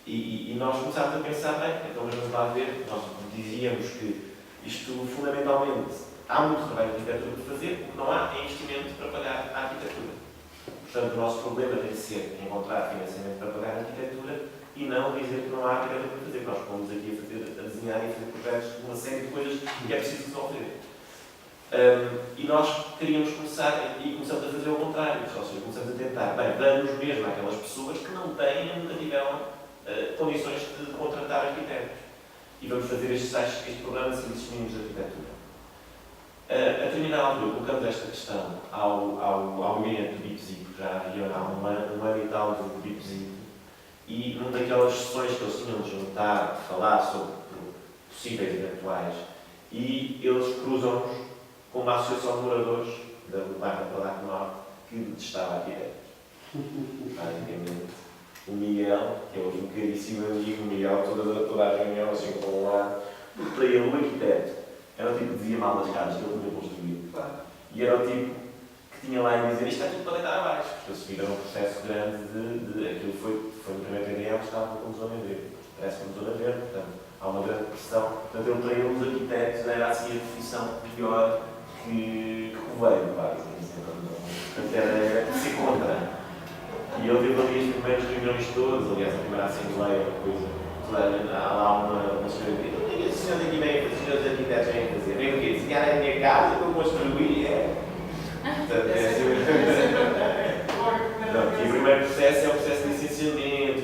E nós começámos a pensar, bem, então vamos lá ver, nós dizíamos que isto fundamentalmente há muito trabalho de arquitetura para fazer, o que não há é investimento para pagar a arquitetura. Portanto, o nosso problema tem de ser encontrar financiamento para pagar a arquitetura e não dizer que não há arquitetura para fazer. Nós fomos aqui a desenhar e a fazer projetos de uma série de coisas que é preciso resolver. E nós queríamos começar, e começamos a fazer o contrário, ou seja, começamos a tentar, bem, damos mesmo àquelas pessoas que não têm, nunca tiveram condições de contratar arquitetos. E vamos fazer este programa de serviços mínimos de arquitetura. A determinada altura, colocamos esta questão ao gabinete do BIPZIP, já havia há um ano e tal do BIPZIP, e numa daquelas sessões que eles tinham de juntar, de falar sobre possíveis eventuais, e eles cruzam-nos com uma associação de moradores da bairro da Palac Norte que detestava arquitetos. Basicamente, o Miguel, que é hoje um caríssimo amigo, o Miguel, toda a reunião, assim, com um lado, porque para ele, o arquiteto era o tipo que dizia mal das casas que ele tinha construído. E era o tipo que tinha lá a dizer isto é tudo para deitar abaixo, porque eles seguiram um processo grande de aquilo foi no primeiro PDM, estava como zona verde. Parece como zona verde, portanto, há uma grande pressão. Portanto, ele, para ele, os arquitetos era assim a profissão pior que veio, basicamente. Portanto, era ser contra. E ele teve ali as primeiras reuniões todas, aliás, a primeira assembleia, há lá uma senhora que diz: o que é que esses senhores aqui vêm fazer, os senhores arquitetos vêm fazer? Vêm o quê? Desenhar a minha casa para eu construir? Portanto, e o primeiro processo é o processo de licenciamento,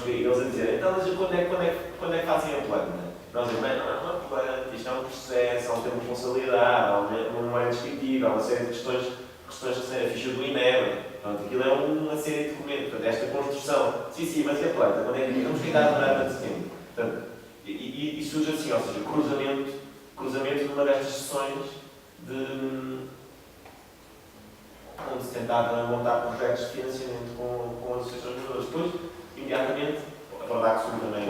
eles a dizer, então, mas quando é que fazem a planta? Nós dizemos, não é uma planta, isto é um processo, há um tempo de responsabilidade, há um é descritivo, há uma série de questões a ficha do INEB. Pronto, aquilo é uma série de documentos, portanto, esta construção. Sim, mas e a planta? Quando é que vamos ficar durante tanto tempo? Portanto, e surge assim, ou seja, cruzamento numa destas sessões onde se tentava montar projetos de financiamento com as associações de moradores. Depois, imediatamente, a verdade que o Sul também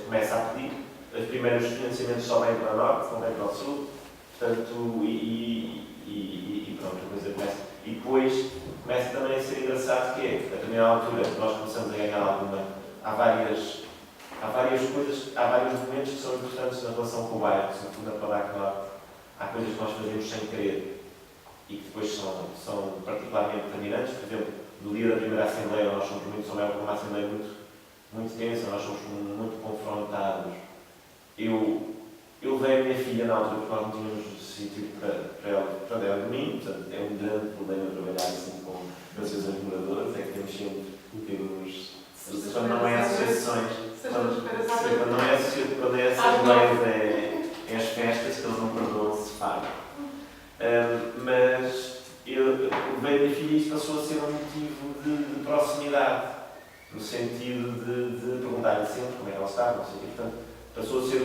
começa a pedir, os primeiros financiamentos só vêm para o Norte, não vêm para o Sul, portanto, pronto, a coisa começa. E depois começa também a ser engraçado que é, a determinada altura, nós começamos a ganhar alguma. Há várias coisas, há vários momentos que são importantes na relação com o bairro, sobretudo na Palac Norte. Há coisas que nós fazemos sem querer e que depois são particularmente determinantes. Por exemplo, no dia da primeira Assembleia, nós somos muito, uma Assembleia muito tensa, nós somos muito confrontados. Eu levei a minha filha na altura, porque nós não tínhamos sítio para ela dormir, portanto, é um grande problema trabalhar assim com associações de moradores, é que temos sempre quando não é associações, quando não é assembleias, é as festas que eles não perdoam se fazem. Mas eu levei a minha filha e isto passou a ser um motivo de proximidade, no sentido de perguntar-lhe sempre como é que ela está, não sei o quê. Portanto, passou a ser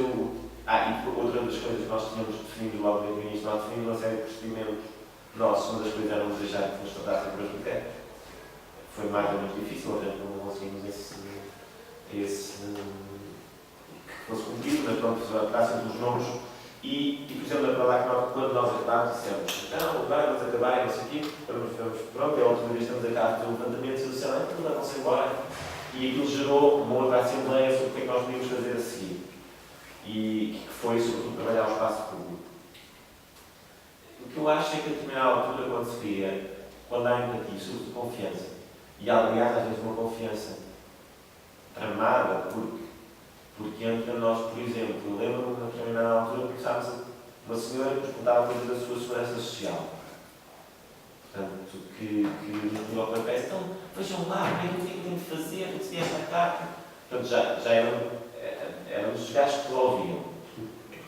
e outra das coisas que nós tínhamos definido logo no início, nós definimos uma série de procedimentos nossos, uma das coisas era não deixar que nos tratassem por arquitetos. Foi mais ou menos difícil, até não conseguimos que fosse cumprido, mas pronto, tratassem dos nomes. E por exemplo, na Palac Norte, quando nós acabámos, dissemos, não, vamos acabar e não sei o quê, pronto, é a última vez que estamos a cá a fazer um levantamento, e eles disseram, então levam-se embora. E aquilo gerou uma outra assembleia sobre o que é que nós podíamos fazer a seguir. E que foi, sobretudo, trabalhar o espaço público. O que eu acho é que a determinada altura, quando se cria, quando há empatia, sobretudo confiança, e aliás, às vezes uma confiança tramada, porque entre nós, por exemplo, eu lembro-me na determinada altura que começámos uma senhora que nos perguntava coisas da sua segurança social. Portanto, que nos pediu ao papel, então vejam lá, o que é que eu tenho de fazer, eu decidi esta carta. Portanto, já eram os gajos que o ouviam.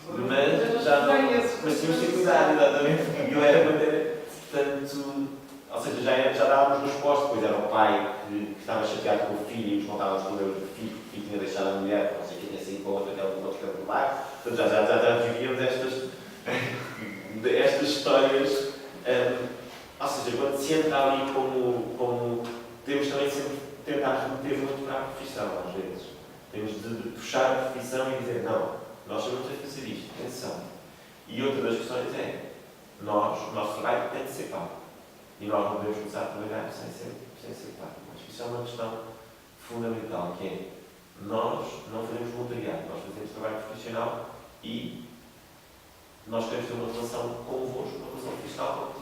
Mas já não. Mas tínhamos de ter cuidado, exatamente, porque aquilo era maneira. Portanto, ou seja, já dávamos resposta, depois era o pai que estava chateado com o filho e nos contava os problemas do filho, que tinha deixado a mulher, não sei quem tinha saído para outra, aquela do outro canto do bairro. Portanto, já vivíamos estas histórias. Ou seja, quando se entra ali como temos também sempre tentar remeter muito para a profissão, às vezes. Temos de puxar a profissão e dizer, não, nós sabemos fazer isto, atenção. E outra das questões é, o nosso trabalho tem de ser pago. E nós não podemos começar a trabalhar sem ser pago. Acho que isso é uma questão fundamental, que é, nós não fazemos voluntariado, nós fazemos trabalho profissional e nós queremos ter uma relação convosco, uma relação fiscal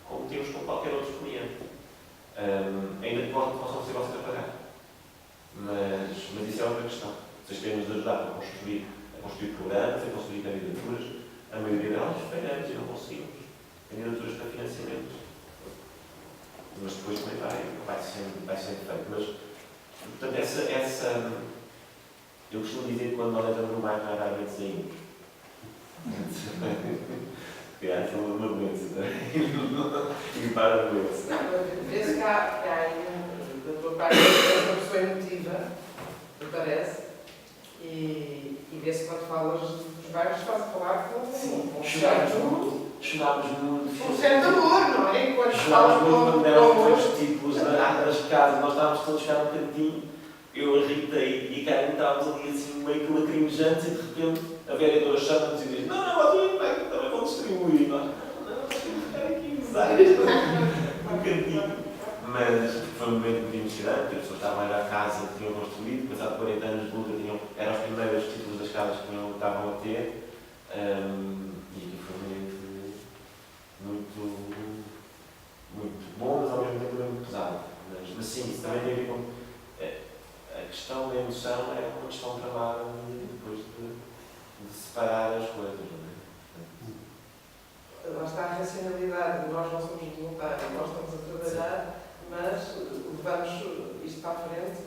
como temos com qualquer outro cliente. Ainda que possam ser vocês a pagar. Mas isso é outra questão. Vocês têm nos ajudado a construir programas, a construir candidaturas. A maioria delas falhamos e não conseguimos. Candidaturas para financiamento. Mas depois também vai sendo feito. Mas, portanto, eu costumo dizer que quando nós entramos no mar, raramente saímos. São uma doença, e para a doença. Não, vê-se que há aí, da tua parte, uma pessoa emotiva, me parece, e vê-se quando falas dos bairros, estás a falar com um certo amor, não é? Quando falas com os tipos das casas, nós estávamos todos a chegar um cantinho, eu, a Rita e a Karen estávamos ali assim meio que lacrimejantes e de repente a vereadora chama-nos e diz: não, também vão distribuir. Nós temos que ficar aqui usar um cantinho. Mas foi um momento muito emocionante, as pessoas estavam a ir à casa que tinham construído, passado 40 anos de luta, eram os primeiros títulos das casas que estavam a ter. E aqui foi um momento muito bom, mas ao mesmo tempo muito pesado. Mas sim, isso também tem a ver com. A questão da emoção é uma questão tramada depois de separar as coisas, não é? Lá está a racionalidade, nós não somos voluntários, nós estamos a trabalhar, mas levamos isto para a frente e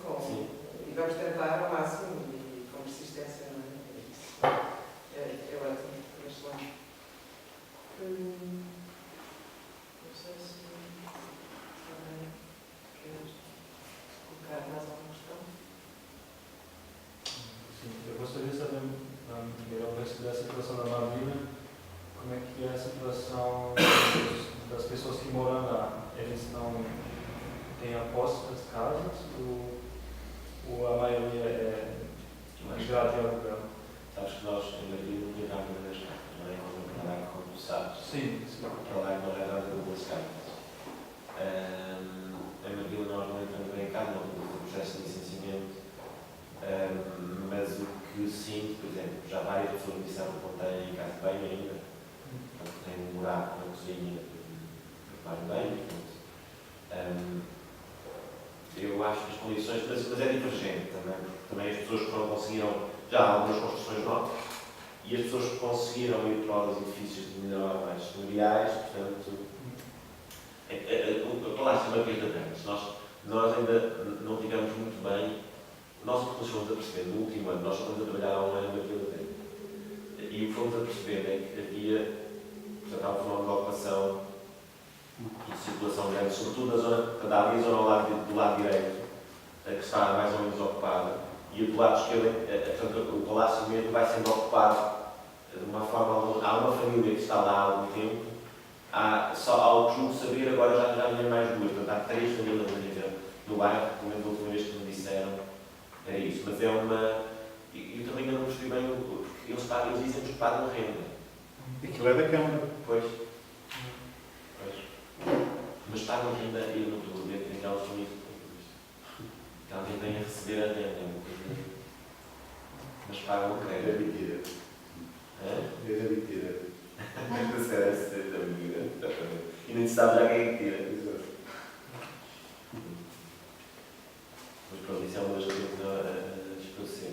vamos tentar ao máximo e com persistência, não é? É ótimo, é excelente. Não sei se alguém quer colocar mais alguma questão. Sim, eu gostaria de saber, primeiro, ao perceber a situação da Marina, como é que é a situação das pessoas que moram lá. Eles não têm a posse das casas ou a maioria é já de aluguel? Sabes que nós em Madrid não cuidamos das casas, não é? Nós não trabalhamos como tu sabes. Sim. Para lá não é nada de duas casas. Em Madrid nós não entramos bem em casa, não temos o processo de licenciamento. Mas o que sinto, por exemplo, já várias pessoas me disseram que não têm casa de banho ainda, portanto, têm um buraco na cozinha para o banho. Eu acho que as condições, mas é divergente também, porque também as pessoas que não conseguiram, já há algumas construções novas, e as pessoas que conseguiram ir para os edifícios de melhores senhoriais, portanto, o Palácio Marquês da Penha, nós ainda não tivemos muito bem. Nós o que nos fomos a perceber no último ano, nós estamos a trabalhar há um ano na Vila Velha, e o que fomos a perceber é que havia, portanto, há um fenómeno de ocupação e de circulação grande, sobretudo na zona, portanto, há ali a zona do lado direito, que está mais ou menos ocupada, e do lado esquerdo, portanto, o palácio mesmo vai sendo ocupado de uma forma ou outra. Há uma família que está lá há algum tempo, só ao que julgo saber, agora já havia mais duas, portanto, há 3 famílias no bairro, pelo menos a última vez que me disseram. É isso, mas é uma. Eu também ainda não percebi bem, porque eles dizem-nos que pagam renda. Aquilo é da Câmara. Pois. Mas pagam renda, eu não estou a ver que elas são isso. Que alguém venha receber a renda. Mas pagam o crédito. É mentira. É mentira. Mas se calhar é mentira. E nem se sabe já quem é que tira. Mas pronto, isso é uma das coisas a esclarecer.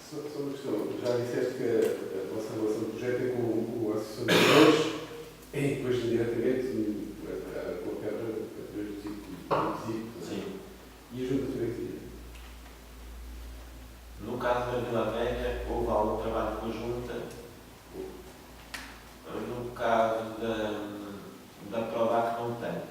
Só uma questão. Já disseste que a vossa relação de projeto é com a Associação de Valores e depois diretamente com a Câmara através do ciclo. Sim. E a Junta de Freguesia? No caso da Vila Velha, houve algum trabalho conjunto. No caso da Prodac, não tem.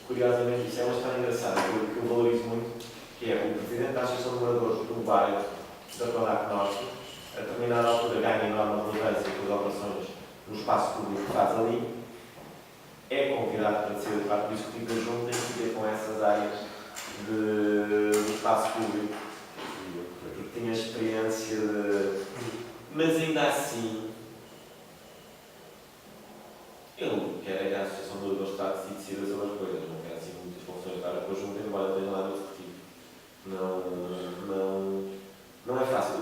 curiosamente, isso é uma história engraçada, que eu valorizo muito, que é o presidente da Associação de Moradores do bairro da Tornac Norte, a determinada altura ganha enorme relevância com as operações no espaço público que faz ali, é convidado para ser parte do Executivo da Junta e fica com essas áreas do espaço público, porque tinha experiência de... Mas ainda assim, ele quer que a Associação de Moradores trate e decida sobre as coisas, não quer assim muitas funções da área conjunta, embora esteja lá no Executivo. Não é fácil.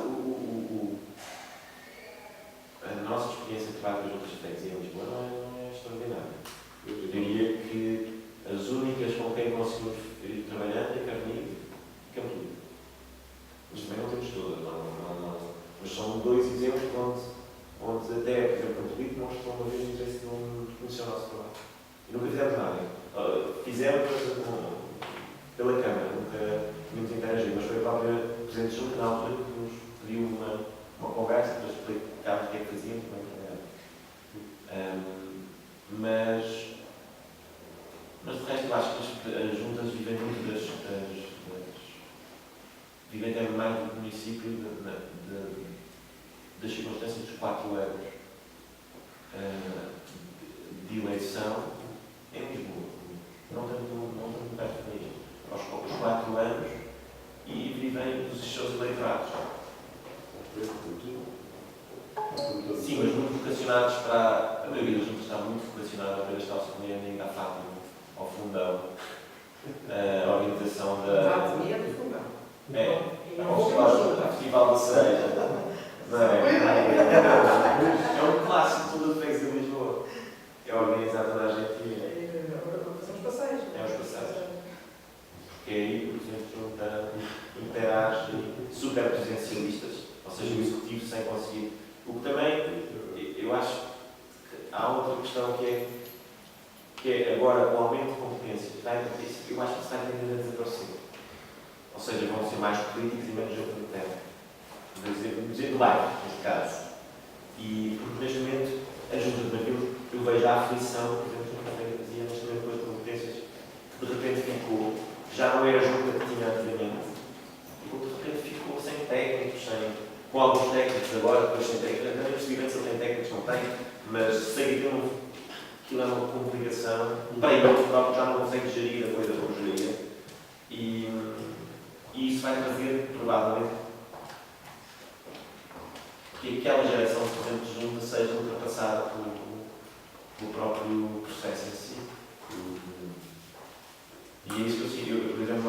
A nossa experiência de trabalho com as outras freguesias em Lisboa não é extraordinária. Eu diria que as únicas com quem conseguimos ir trabalhando é Carnido e Campo. Mas também não temos todas, mas são dois exemplos onde até, por exemplo, Campo Lido mostrou uma vez interesse de não reconhecer o nosso trabalho. E nunca fizemos nada. Fizemos pela Câmara, nunca tínhamos interagido, mas foi a própria Presidente Junta, na altura, que nos pediu uma conversa para explicarmos o que é que fazíamos, como é que trabalhávamos. Mas de resto, eu acho que as juntas vivem muito vivem também mais do município das circunstâncias dos 4 anos de eleição em Lisboa. Não tanto perto de mim. Aos 4 anos e vivem dos seus eleitorados. Sim, mas muito vocacionados para... A maioria das juntas está muito vocacionada para estar ao ainda à Fátima, ao Fundão, a organização da... Fátima do Fundão. Ao Festival da Cereja. Não é um clássico todo o freguesia de Lisboa. É organizado na Argentina. Agora são os passeios. É os passeios. Porque aí, por exemplo, interage super presencialistas, ou seja, o executivo sem conseguir. O que também, eu acho que há outra questão que é agora o aumento de competências. Eu acho que isso está tendendo a desaparecer. Ou seja, vão ser mais políticos e menos autoritários. Dizer bairro, neste caso. E, porque neste momento, a Junta de Mavila, eu vejo a aflição, por exemplo, que a Câmara fazia neste momento com as competências, que de repente ficou, já não era a Junta que tinha anteriormente, e de repente ficou sem técnicos, com alguns técnicos agora, depois sem técnicos. Eu também percebi bem se ele tem técnicos, não tem, mas sei que aquilo é uma complicação, para ele próprio já não consegue gerir a coisa como geria. E isso vai fazer, provavelmente, que aquela geração de presidente de Junta seja ultrapassada pelo próprio processo em si. E é isso que eu sinto. Por exemplo,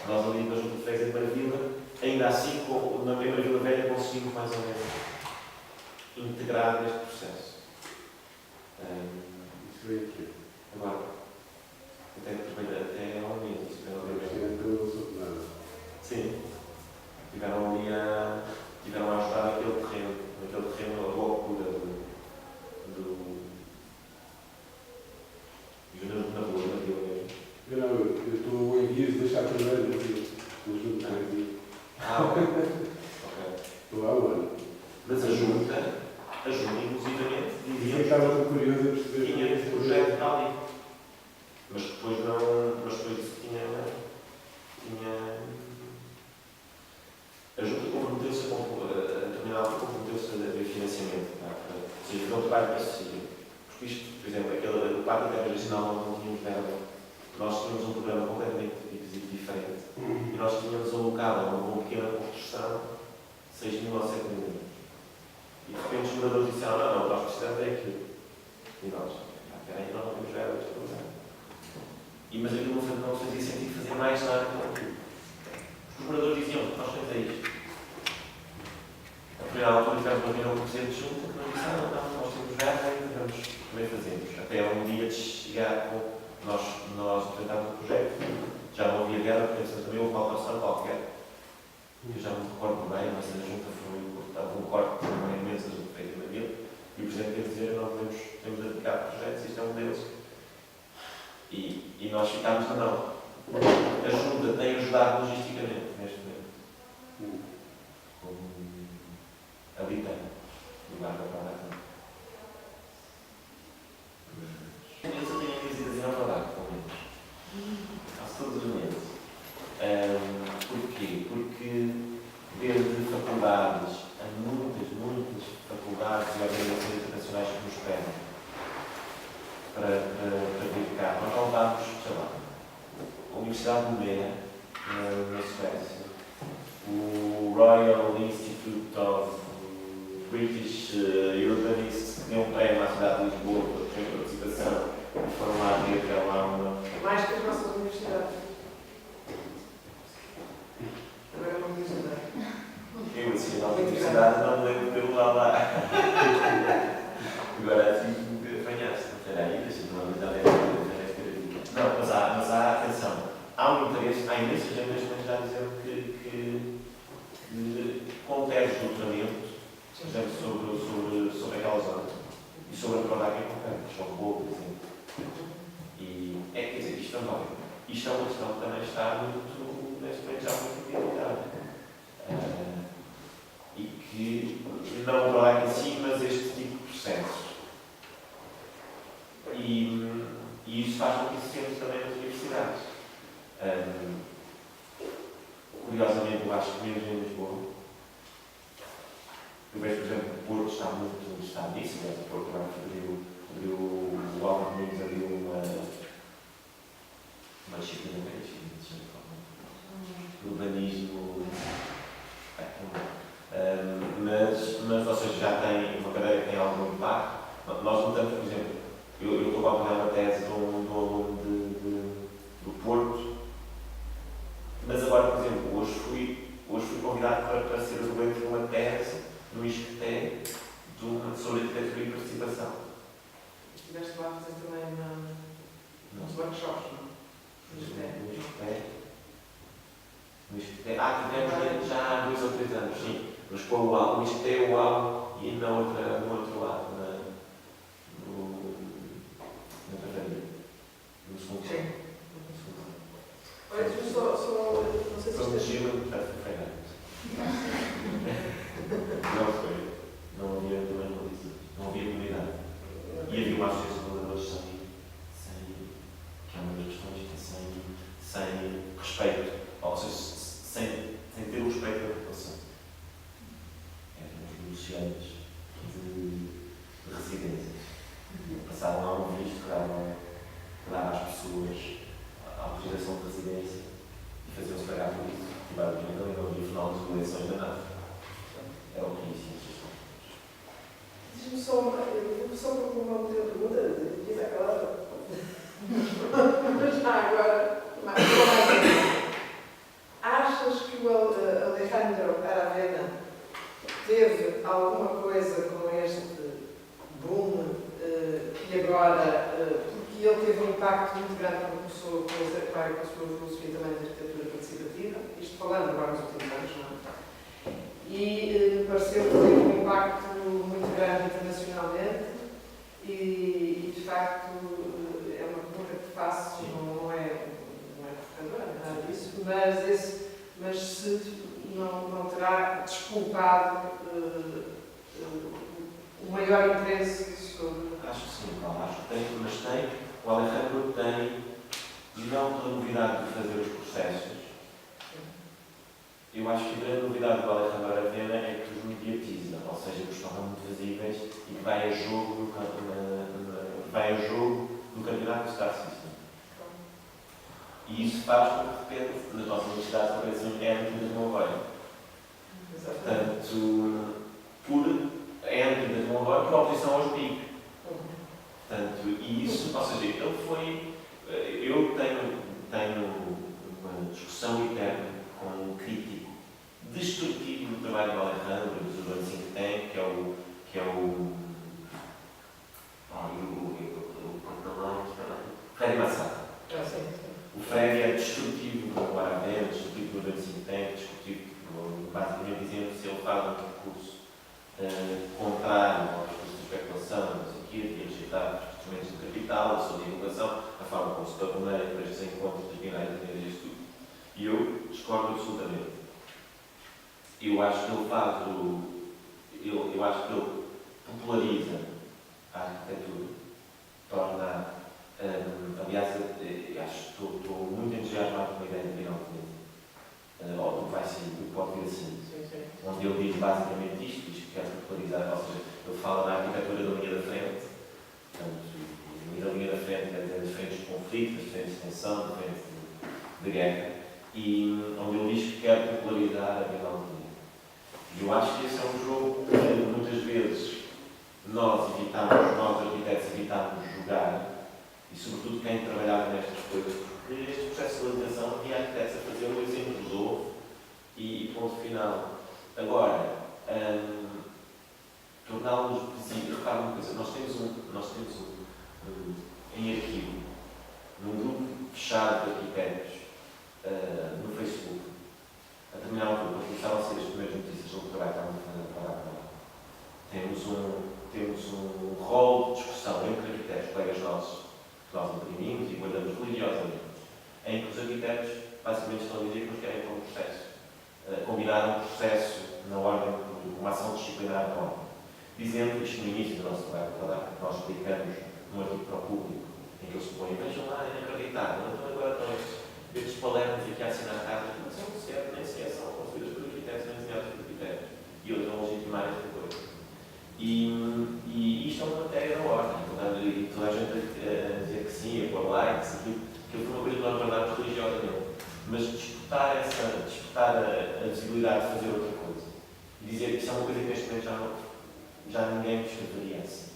nós ali na Junta de Freguesia de Maravilha, ainda assim, na primeira Vila Velha, conseguimos mais ou menos integrar este processo. Isso veio aqui. Agora, até há um mês. Sim. Tiveram ali tiveram a ajudar naquele terreno a boa altura na rua, na vila mesmo. Eu estou em vias de deixar primeiro no Junta de Freguesia. Ok. Estou há um ano. Mas a junta, inclusivamente, E dizia estava tão curioso a perceber. que tinha esse projeto para ali. Mas depois disso tinha a junta comprometeu-se a determinada altura, comprometeu-se a ver financiamento. Ou seja, fazer um trabalho para acessível. Porque isto, por exemplo, o Parque Interregional não tínhamos verba. Nós tínhamos um programa completamente diferente. E nós tínhamos alocado a uma pequena construção 6 mil ou 7 mil. E de repente os moradores disseram, não, nós precisamos é aquilo. E nós, peraí, nós não temos verba para programa. Mas aquilo não fazia sentido fazer mais nada com aquilo. Os moradores diziam, nós temos é isto. A primeira altura tivemos uma reunião com o Presidente de Junta, que nos disseram, não, nós temos verba e vamos também fazemos. Até um dia de chegar com... Nós apresentámos o projeto, já não havia verba, porque também houve uma alteração qualquer. Eu já não me recordo bem, mas a Junta estava um corte de uma imensa Junta feita na vila, e o Presidente quer dizer, não podemos dedicar projetos, isto é um deles. E nós ficámos, não. A Junta tem ajudado logisticamente neste momento. Ali tem. No bar da Prada. Mas eu tenho visitas e não trabalho com eles. vamos, sei lá, a Universidade de Meia, na Suécia, o Royal Institute of British Urbanists, que deu um prémio à cidade de Lisboa por participação, e foram lá ver que há lá uma. Mais que as nossas universidades. Agora não me diz nada. Eu, assim, a nossa universidade não me lembro de ter lá. Agora, assim, apanhaste. Espera aí, deixa-me analisar esta. Não, mas há, atenção, há um interesse, há imensas gente neste momento já a dizer que com teses de doutoramento, por exemplo, sobre aquela zona e sobre a Prodagem que são poucos, assim. E quer dizer, isto é uma questão que também está muito, neste momento, já muito identificada. E que não o Prodagem em si, mas este tipo de processos. E isso faz com que isso temos também nas universidades. Curiosamente, eu acho que mesmo em Lisboa, eu vejo, por exemplo, o Porto está muito interessado nisso, mas o Porto agora abriu o Álvaro Domingos abriu uma disciplina bem disciplina, urbanismo, mas ou seja, já tem uma cadeira que tem algum impacto. Nós notamos, por exemplo, eu estou a apoiar uma tese de um aluno do Porto, mas agora, por exemplo, hoje fui convidado para ser arguente de uma tese no ISCTE sobre arquitetura e participação. Estiveste lá a fazer também nos workshops, não? No ISCTE. Tivemos já há 2 ou 3 anos, sim. Mas com o ISCTE, o UAL e no outro lado, na Padaria. No segundo. Sim. Olha, deixa-me só, não sei se Foi um isto giro, portanto, foi grande. Não foi. Não havia também não havia comunidade. E havia uma associação de moradores que é uma das questões, que é sem respeito, ou seja, sem ter o respeito da população. Eram os negociantes de residências. Passaram lá um visto que dava às pessoas a autorização de residência e faziam-se pagar por isso. E basicamente não havia o final das eleições da nada. Era o que isso. Diz-me só para uma outra pergunta, diz aquela. Mas já agora, achas que o Alejandro Aravena teve alguma coisa com este boom e agora, porque ele teve um impacto muito grande quando começou com a sua filosofia também de arquitetura participativa, isto falando agora nos últimos anos, não é? E pareceu que teve um impacto muito grande internacionalmente e de facto é uma pergunta que faço, não é provocadora, nada disso, mas se não terá desculpado o maior interesse sobre... Acho que sim, acho que tem, mas tem, o Alejandro tem, não pela novidade de fazer os processos. Eu acho que a grande novidade do Alejandro Aravena é que os mediatiza, ou seja, que estão muito visíveis e que vai a jogo no campeonato do Star System. E isso faz com que, de repente, nas nossas universidades apareçam N de Monroy. Portanto, por N de Monroy, por oposição aos PIC. Portanto, e isso, ou seja, ele foi. Eu tenho uma discussão interna com um crítico destrutivo do trabalho do Alejandro, do Urban Think Tank, que é o Freddy Massata. O Freddy é destrutivo do Aravena, destrutivo do Urban Think Tank, destrutivo, basicamente dizendo que se ele faz um percurso contrário aos recursos de especulação, não sei o quê, de rejeitar os instrumentos de capital, a sua divulgação, a forma como se planeia para estes encontros de binários de dinheiro e estudo. E eu discordo absolutamente. Eu acho que ele faz eu acho que ele populariza a arquitetura, torna, aliás, acho que estou muito entusiasmado com a ideia de virar um planeta, ou do que vai ser, do que pode vir a ser, onde ele diz basicamente isto, diz que quer popularizar, ou seja, ele fala na arquitetura da linha da frente, portanto, e da linha da frente quer dizer as frentes com conflito, das diferentes de tensão, diferentes de guerra, e onde ele diz que quer popularizar a melancolia. E eu acho que esse é um jogo que muitas vezes nós arquitetos evitamos jogar, e sobretudo quem trabalhava nestas coisas, porque este processo de legalização havia arquitetos a fazer um exemplo resolve e ponto final. Agora, torná-los visíveis, repara uma coisa, nós temos em arquivo, num grupo fechado de arquitetos, no Facebook, a determinada altura, quando começaram a ser as primeiras notícias sobre o trabalho que estavam a fazer para a temos um rol de discussão entre arquitetos, colegas nossos, que nós imprimimos e guardamos religiosamente, em que os arquitetos basicamente estão a dizer que nos querem para um processo. Combinar um processo na ordem de uma ação disciplinar na ordem. Dizendo isto no início do nosso trabalho, que nós explicamos num artigo para o público, em que eles se põem, vejam lá, é inacreditável, então agora estão estes palermos aqui a assinar cartas, não são certo, nem sequer são construídas por arquitetos, nem desenhadas por arquitetos, e eles vão legitimar esta coisa. E isto é uma matéria da ordem, e toda a gente a dizer que sim, a pôr likes, que foi uma coisa que nós guardamos religiosamente. Mas disputar a visibilidade de fazer outra coisa, e dizer que isso é uma coisa que neste momento já ninguém escreveria assim.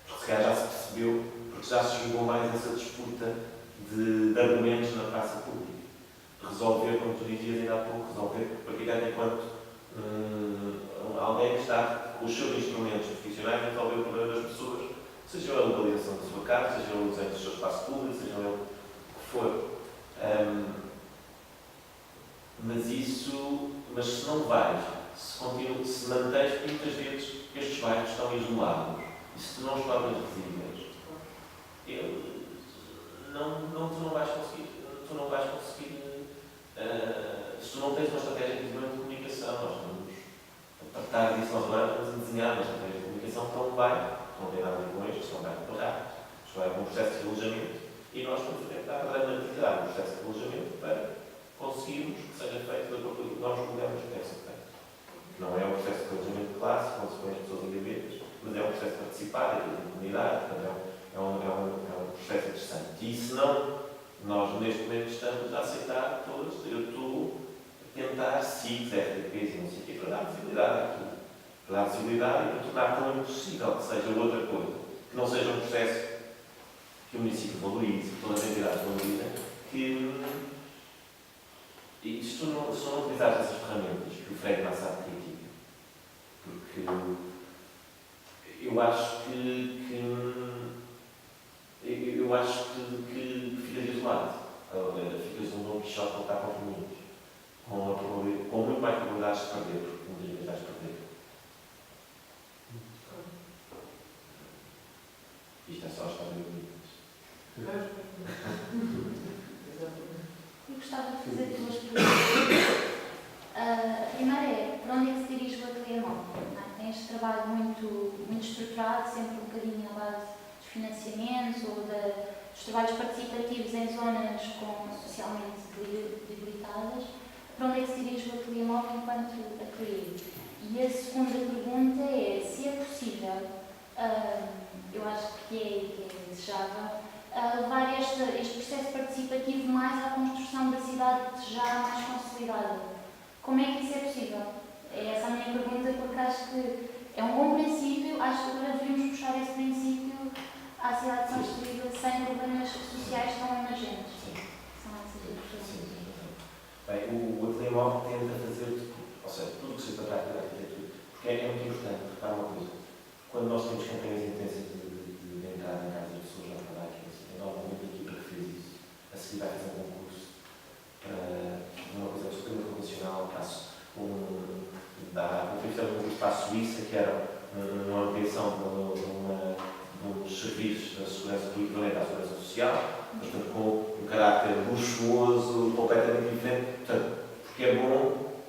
Porque se calhar já se percebeu, porque já se jogou mais essa disputa de argumentos na praça pública. Resolver, como tu dizias ainda há pouco, resolver, porque enquanto alguém que está com os seus instrumentos profissionais a resolver o problema das pessoas, seja a localização da sua casa, seja o uso do seu espaço público, seja o que for. Mas se não vais, se mantens, porque muitas vezes estes bairros estão isolados, e se tu não os tornas visíveis, tu não vais conseguir, se tu não tens uma estratégia de comunicação, nós estamos a tratar disso, nós agora estamos a desenhar uma estratégia de comunicação para um bairro, que não tem nada a ver com este, são bairros parados, isto é um processo de alojamento, e nós estamos a tentar dramatizar o processo de alojamento para conseguirmos que seja feito de acordo com o que nós julgamos que deve ser feito. Não é um processo de alojamento de classe, onde se põe as pessoas indivíduas, mas é um processo participado, de comunidade, portanto é um processo interessante. E se não, nós neste momento estamos a aceitar todos, eu estou a tentar SIGs, RTPs e não sei o quê, para dar visibilidade àquilo. Para dar visibilidade e para tornar tão impossível que seja outra coisa. Que não seja um processo que o município valorize, que todas as entidades valorizem, e se tu não utilizares essas ferramentas que o Freire Massad critica, porque eu acho que ficas isolado, ficas um Dom Quixote a lutar contra muitos, com muito mais probabilidades de perder, porque muitas vezes vais perder. Isto é só a história de limites. Eu gostava de fazer duas perguntas. A primeira é, para onde é que se dirige o Ateliê Móvel? Tem este trabalho muito estruturado, sempre um bocadinho à base dos financiamentos ou dos trabalhos participativos em zonas socialmente debilitadas. Para onde é que se dirige o Ateliê Móvel enquanto ateliê? E a segunda pergunta é se é possível, eu acho que é desejável, levar este processo participativo mais à construção da cidade já mais consolidada. Como é que isso é possível? É essa a minha pergunta, porque acho que é um bom princípio, acho que agora devíamos puxar esse princípio à cidade construída sem problemas sociais tão emergentes. São essas duas perguntas. Bem, o Ateliê Móvel tenta fazer, ou seja, tudo o que seja para a arquitetura, porque é muito importante, repara uma coisa, quando nós temos campanhas intensas de entrada em casa de pessoas já para aqui, normalmente a equipa que fez isso, a seguir vai fazer um concurso para uma coisa absolutamente convencional, fizemos um concurso para a Suíça, que era uma ampliação de uns serviços da segurança do equivalente à segurança social, portanto com um caráter luxuoso, completamente diferente, portanto, porque é bom,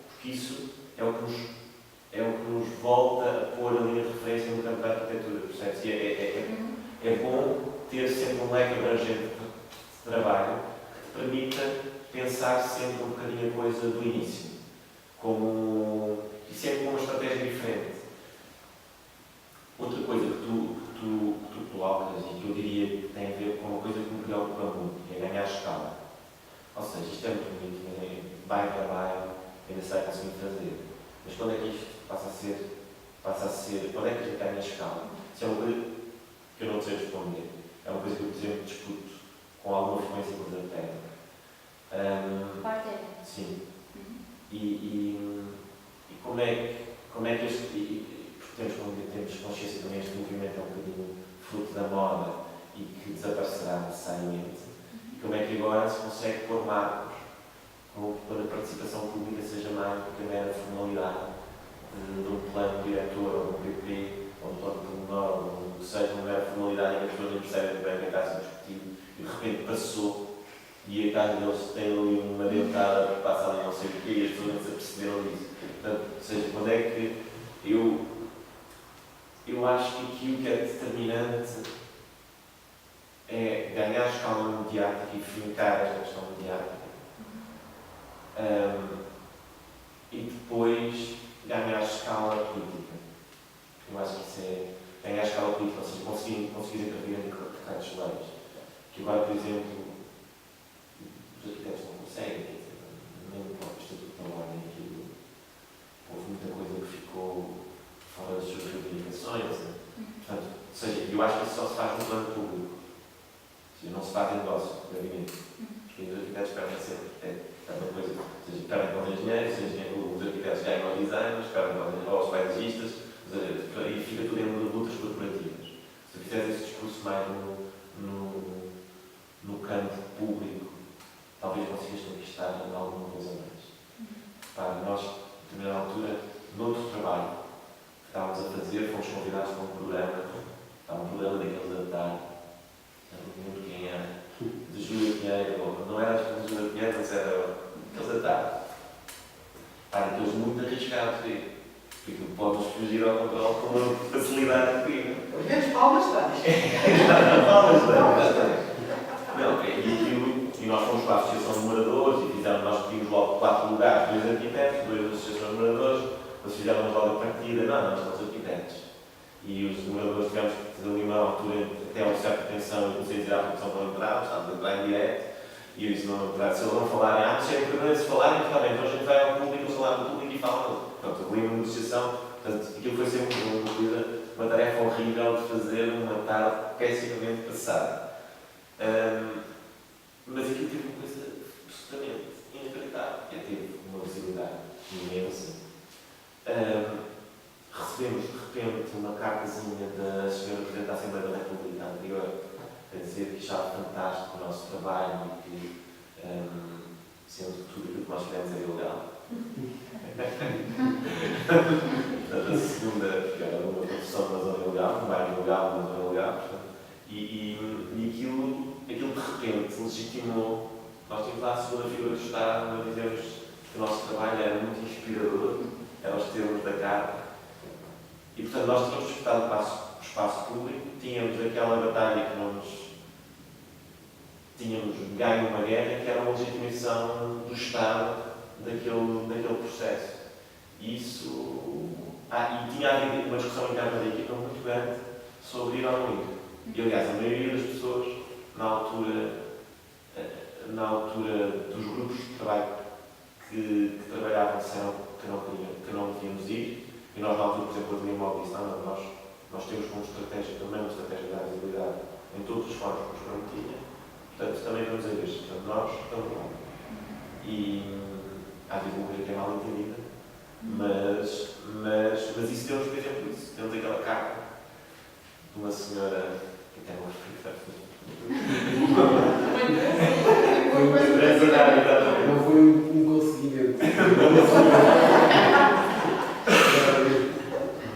porque isso é o que nos volta a pôr a linha de referência no campo da arquitetura, percebes? E é bom ter sempre um leque abrangente de trabalho que te permita pensar sempre um bocadinho a coisa do início, e sempre com uma estratégia diferente. Outra coisa que tu colocas e que eu diria que tem a ver com uma coisa que me preocupa muito, que escala. Ou seja, isto é muito bonito, bairro a bairro, ainda se vai conseguir fazer. Mas quando é que isto passa a ser, quando é que a gente ganha escala? Isso é uma coisa que eu não sei responder. É uma coisa que eu, por exemplo, discuto com alguma frequência com os técnicos. Parte Sim. E como é que este. Porque temos consciência também este movimento é um bocadinho fruto da moda e que desaparecerá necessariamente. E como é que agora se consegue pôr marcos para a participação pública seja mais do que a mera formalidade de um plano diretor ou de um PP ou de um plano pormenor ou que seja uma mera formalidade em que as pessoas não percebem bem o que está a ser discutido e de repente passou e a casa deles tem ali uma dentada que passa ali não sei o quê e as pessoas não se aperceberam disso. Portanto, ou seja, quando é que eu acho que aquilo que é determinante é ganhar escala mediática e fincar esta questão mediática. E depois ganhar escala política. Eu acho que isso é ganhar escala política, ou seja, conseguir intervir em decretos de leis. Que agora, por exemplo, os arquitetos não conseguem, nem o próprio Estatuto da Ordem, aquilo. Houve muita coisa que ficou fora das suas reivindicações. Portanto, ou seja, eu acho que isso só se faz no plano público. Ou seja, não se faz em negócio, no gabinete. Porque os arquitetos perdem sempre arquiteto. É uma coisa, ou seja, perdem para os engenheiros, os arquitetos ganham os designers, perdem para os paisagistas, e fica tudo em lutas corporativas. Se fizeres esse discurso mais no campo público, talvez consigas conquistar alguma coisa mais. Nós, a determinada altura, noutro trabalho que estávamos a fazer, fomos convidados para um programa, daqueles da tarde, não me lembro quem era, de Júlia Pinheiro, não era de Júlia Pinheiro, mas era aqueles da tarde. Aqueles muito arriscados, porque aquilo pode-nos fugir ao controle com uma facilidade incrível. Pelo menos palmas tens. Não, e nós fomos para a Associação de Moradores e nós pedimos logo 4 lugares, 2 arquitetos, 2 associações de moradores, eles fizeram logo a partida, não, nós somos arquitetos. E os moradores tivemos que fazer ali uma altura até uma certa tensão e comecei a dizer à produção para entrar, estávamos a entrar em direto, e eu disse, não, se eles não falarem, se é importante se falarem, está bem, então a gente vai ao público, eles falam no público e falam. Pronto, ali uma negociação, portanto, aquilo foi sempre uma tarefa horrível de fazer uma tarde pessimamente passada. Mas aquilo teve uma coisa absolutamente inacreditável. Teve uma visibilidade imensa. Recebemos de repente uma cartazinha da Sra. Presidente da Assembleia da República anterior a dizer que achava fantástico o nosso trabalho e que, sendo que tudo aquilo que nós fizemos é ilegal. A segunda, que era uma construção na zona ilegal, um bairro ilegal, uma zona ilegal, e aquilo de repente legitimou. Nós tínhamos lá a segunda figura do Estado a dizer-nos que o nosso trabalho era muito inspirador, eram os termos da carta. E portanto nós tínhamos disputado o espaço público, tínhamos aquela batalha que nos tínhamos ganho uma guerra, que era uma legitimação do Estado daquele processo. E isso. E tinha havido uma discussão interna da equipa muito grande sobre ir ou não ir. E aliás, a maioria das pessoas, na altura dos grupos de trabalho que trabalhavam, disseram que não devíamos ir. E nós, na altura, por exemplo, a Linha Móvel disse, nós temos como estratégia também uma estratégia da visibilidade em todos os fóruns que nos prometia. Portanto, também vamos a ver. Portanto, nós estamos lá. E há havido uma coisa que é mal entendida, mas isso deu-nos, por exemplo, isso. Temos aquela carta de uma senhora que tem uma Não foi um conseguimento.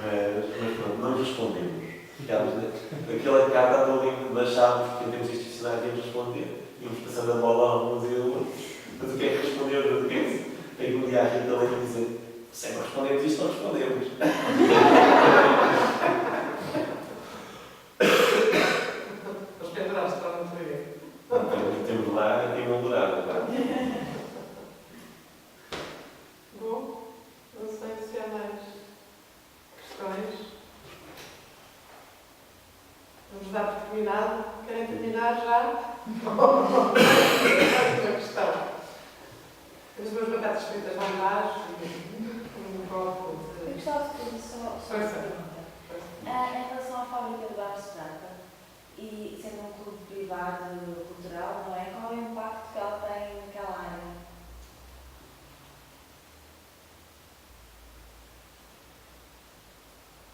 Mas pronto, não respondemos. Aquela carta andou ali das chaves, porque temos institucionais e íamos responder. Íamos passando a bola a uns e a outros. Mas o que é que respondemos? O que é que tem um dia a Rita ali a dizer? Sempre respondemos isto, não respondemos. Os pendurados estão muito bem. Temos lá e moldurado. Bom, não sei se há mais questões. Vamos dar por terminado. Querem terminar já? está descrita na imagem, um copo Eu de... gostava de fazer só uma pergunta. Em relação à fábrica de Barros de Prata, e sendo um clube privado cultural, não é? Qual é o impacto que ela tem naquela área?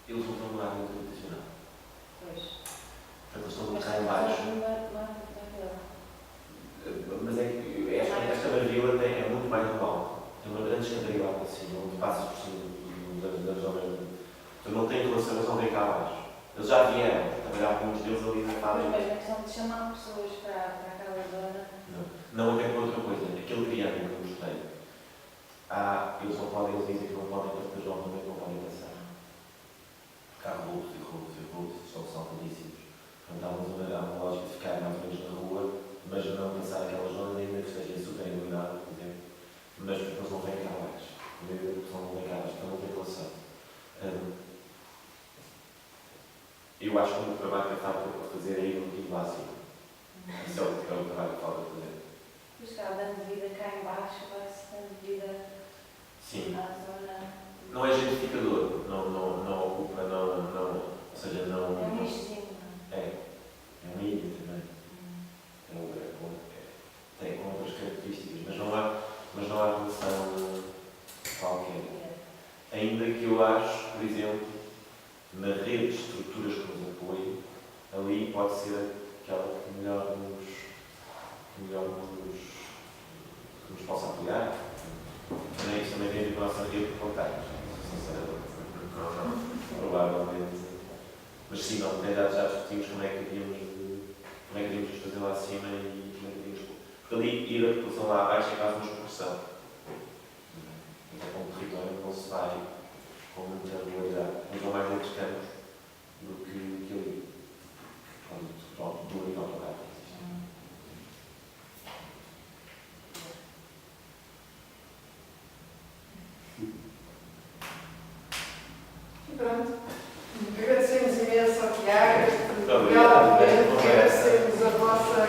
Eles não estão nada muito tradicional. Pois. Portanto, eles estão cá em baixo. Mas é que esta marvila é muito mais normal. Tem uma grande escadaria lá para cima, onde passas por cima das zonas. Então não tem relação, eles não vêm cá abaixo. Eles já vieram trabalhar com muitos deles ali na Mas fábrica. mesmo a questão de chamar pessoas para aquela zona. Não até com outra coisa. Aquele triângulo que eu mostrei. Eles não podem, eles dizem que não podem, porque os jovens não podem passar. Porque há roubos e roubos e roubos, são altíssimos. Portanto, há uma lógica de ficar mais ou menos na rua, mas não passar aquela zona, ainda que esteja super iluminado, por exemplo. Mas eles não vêm cá abaixo. A maioria da população não vem cá abaixo, então não tem relação. Eu acho que o trabalho que a fábrica pode fazer é ir um bocadinho lá acima. Isso é o trabalho que falta fazer. Pois está, dando vida cá em baixo, vai-se dando vida Sim. à zona. Não é gentrificador, não ocupa, ou seja, não... É um nichozinho, não é? É um ilha também. Tem outras características, mas não há relação qualquer. Ainda que eu acho, por exemplo, na rede de estruturas que nos apoiam, ali pode ser aquela que melhor nos possa apoiar. Isso também tem a ver com a nossa rede de contactos, sinceramente. Provavelmente. Mas sim, não, já discutimos como é que devíamos nos fazer lá acima e como é que devíamos. Porque ali ir a população lá abaixo é quase uma excursão. É como um território não se vai com muita regularidade. Mas não mais muitos campos do que ali. Do único autocarro que existe. E pronto. Agradecemos imenso ao Tiago este Obrigado. belo momento, agradecemos a vossa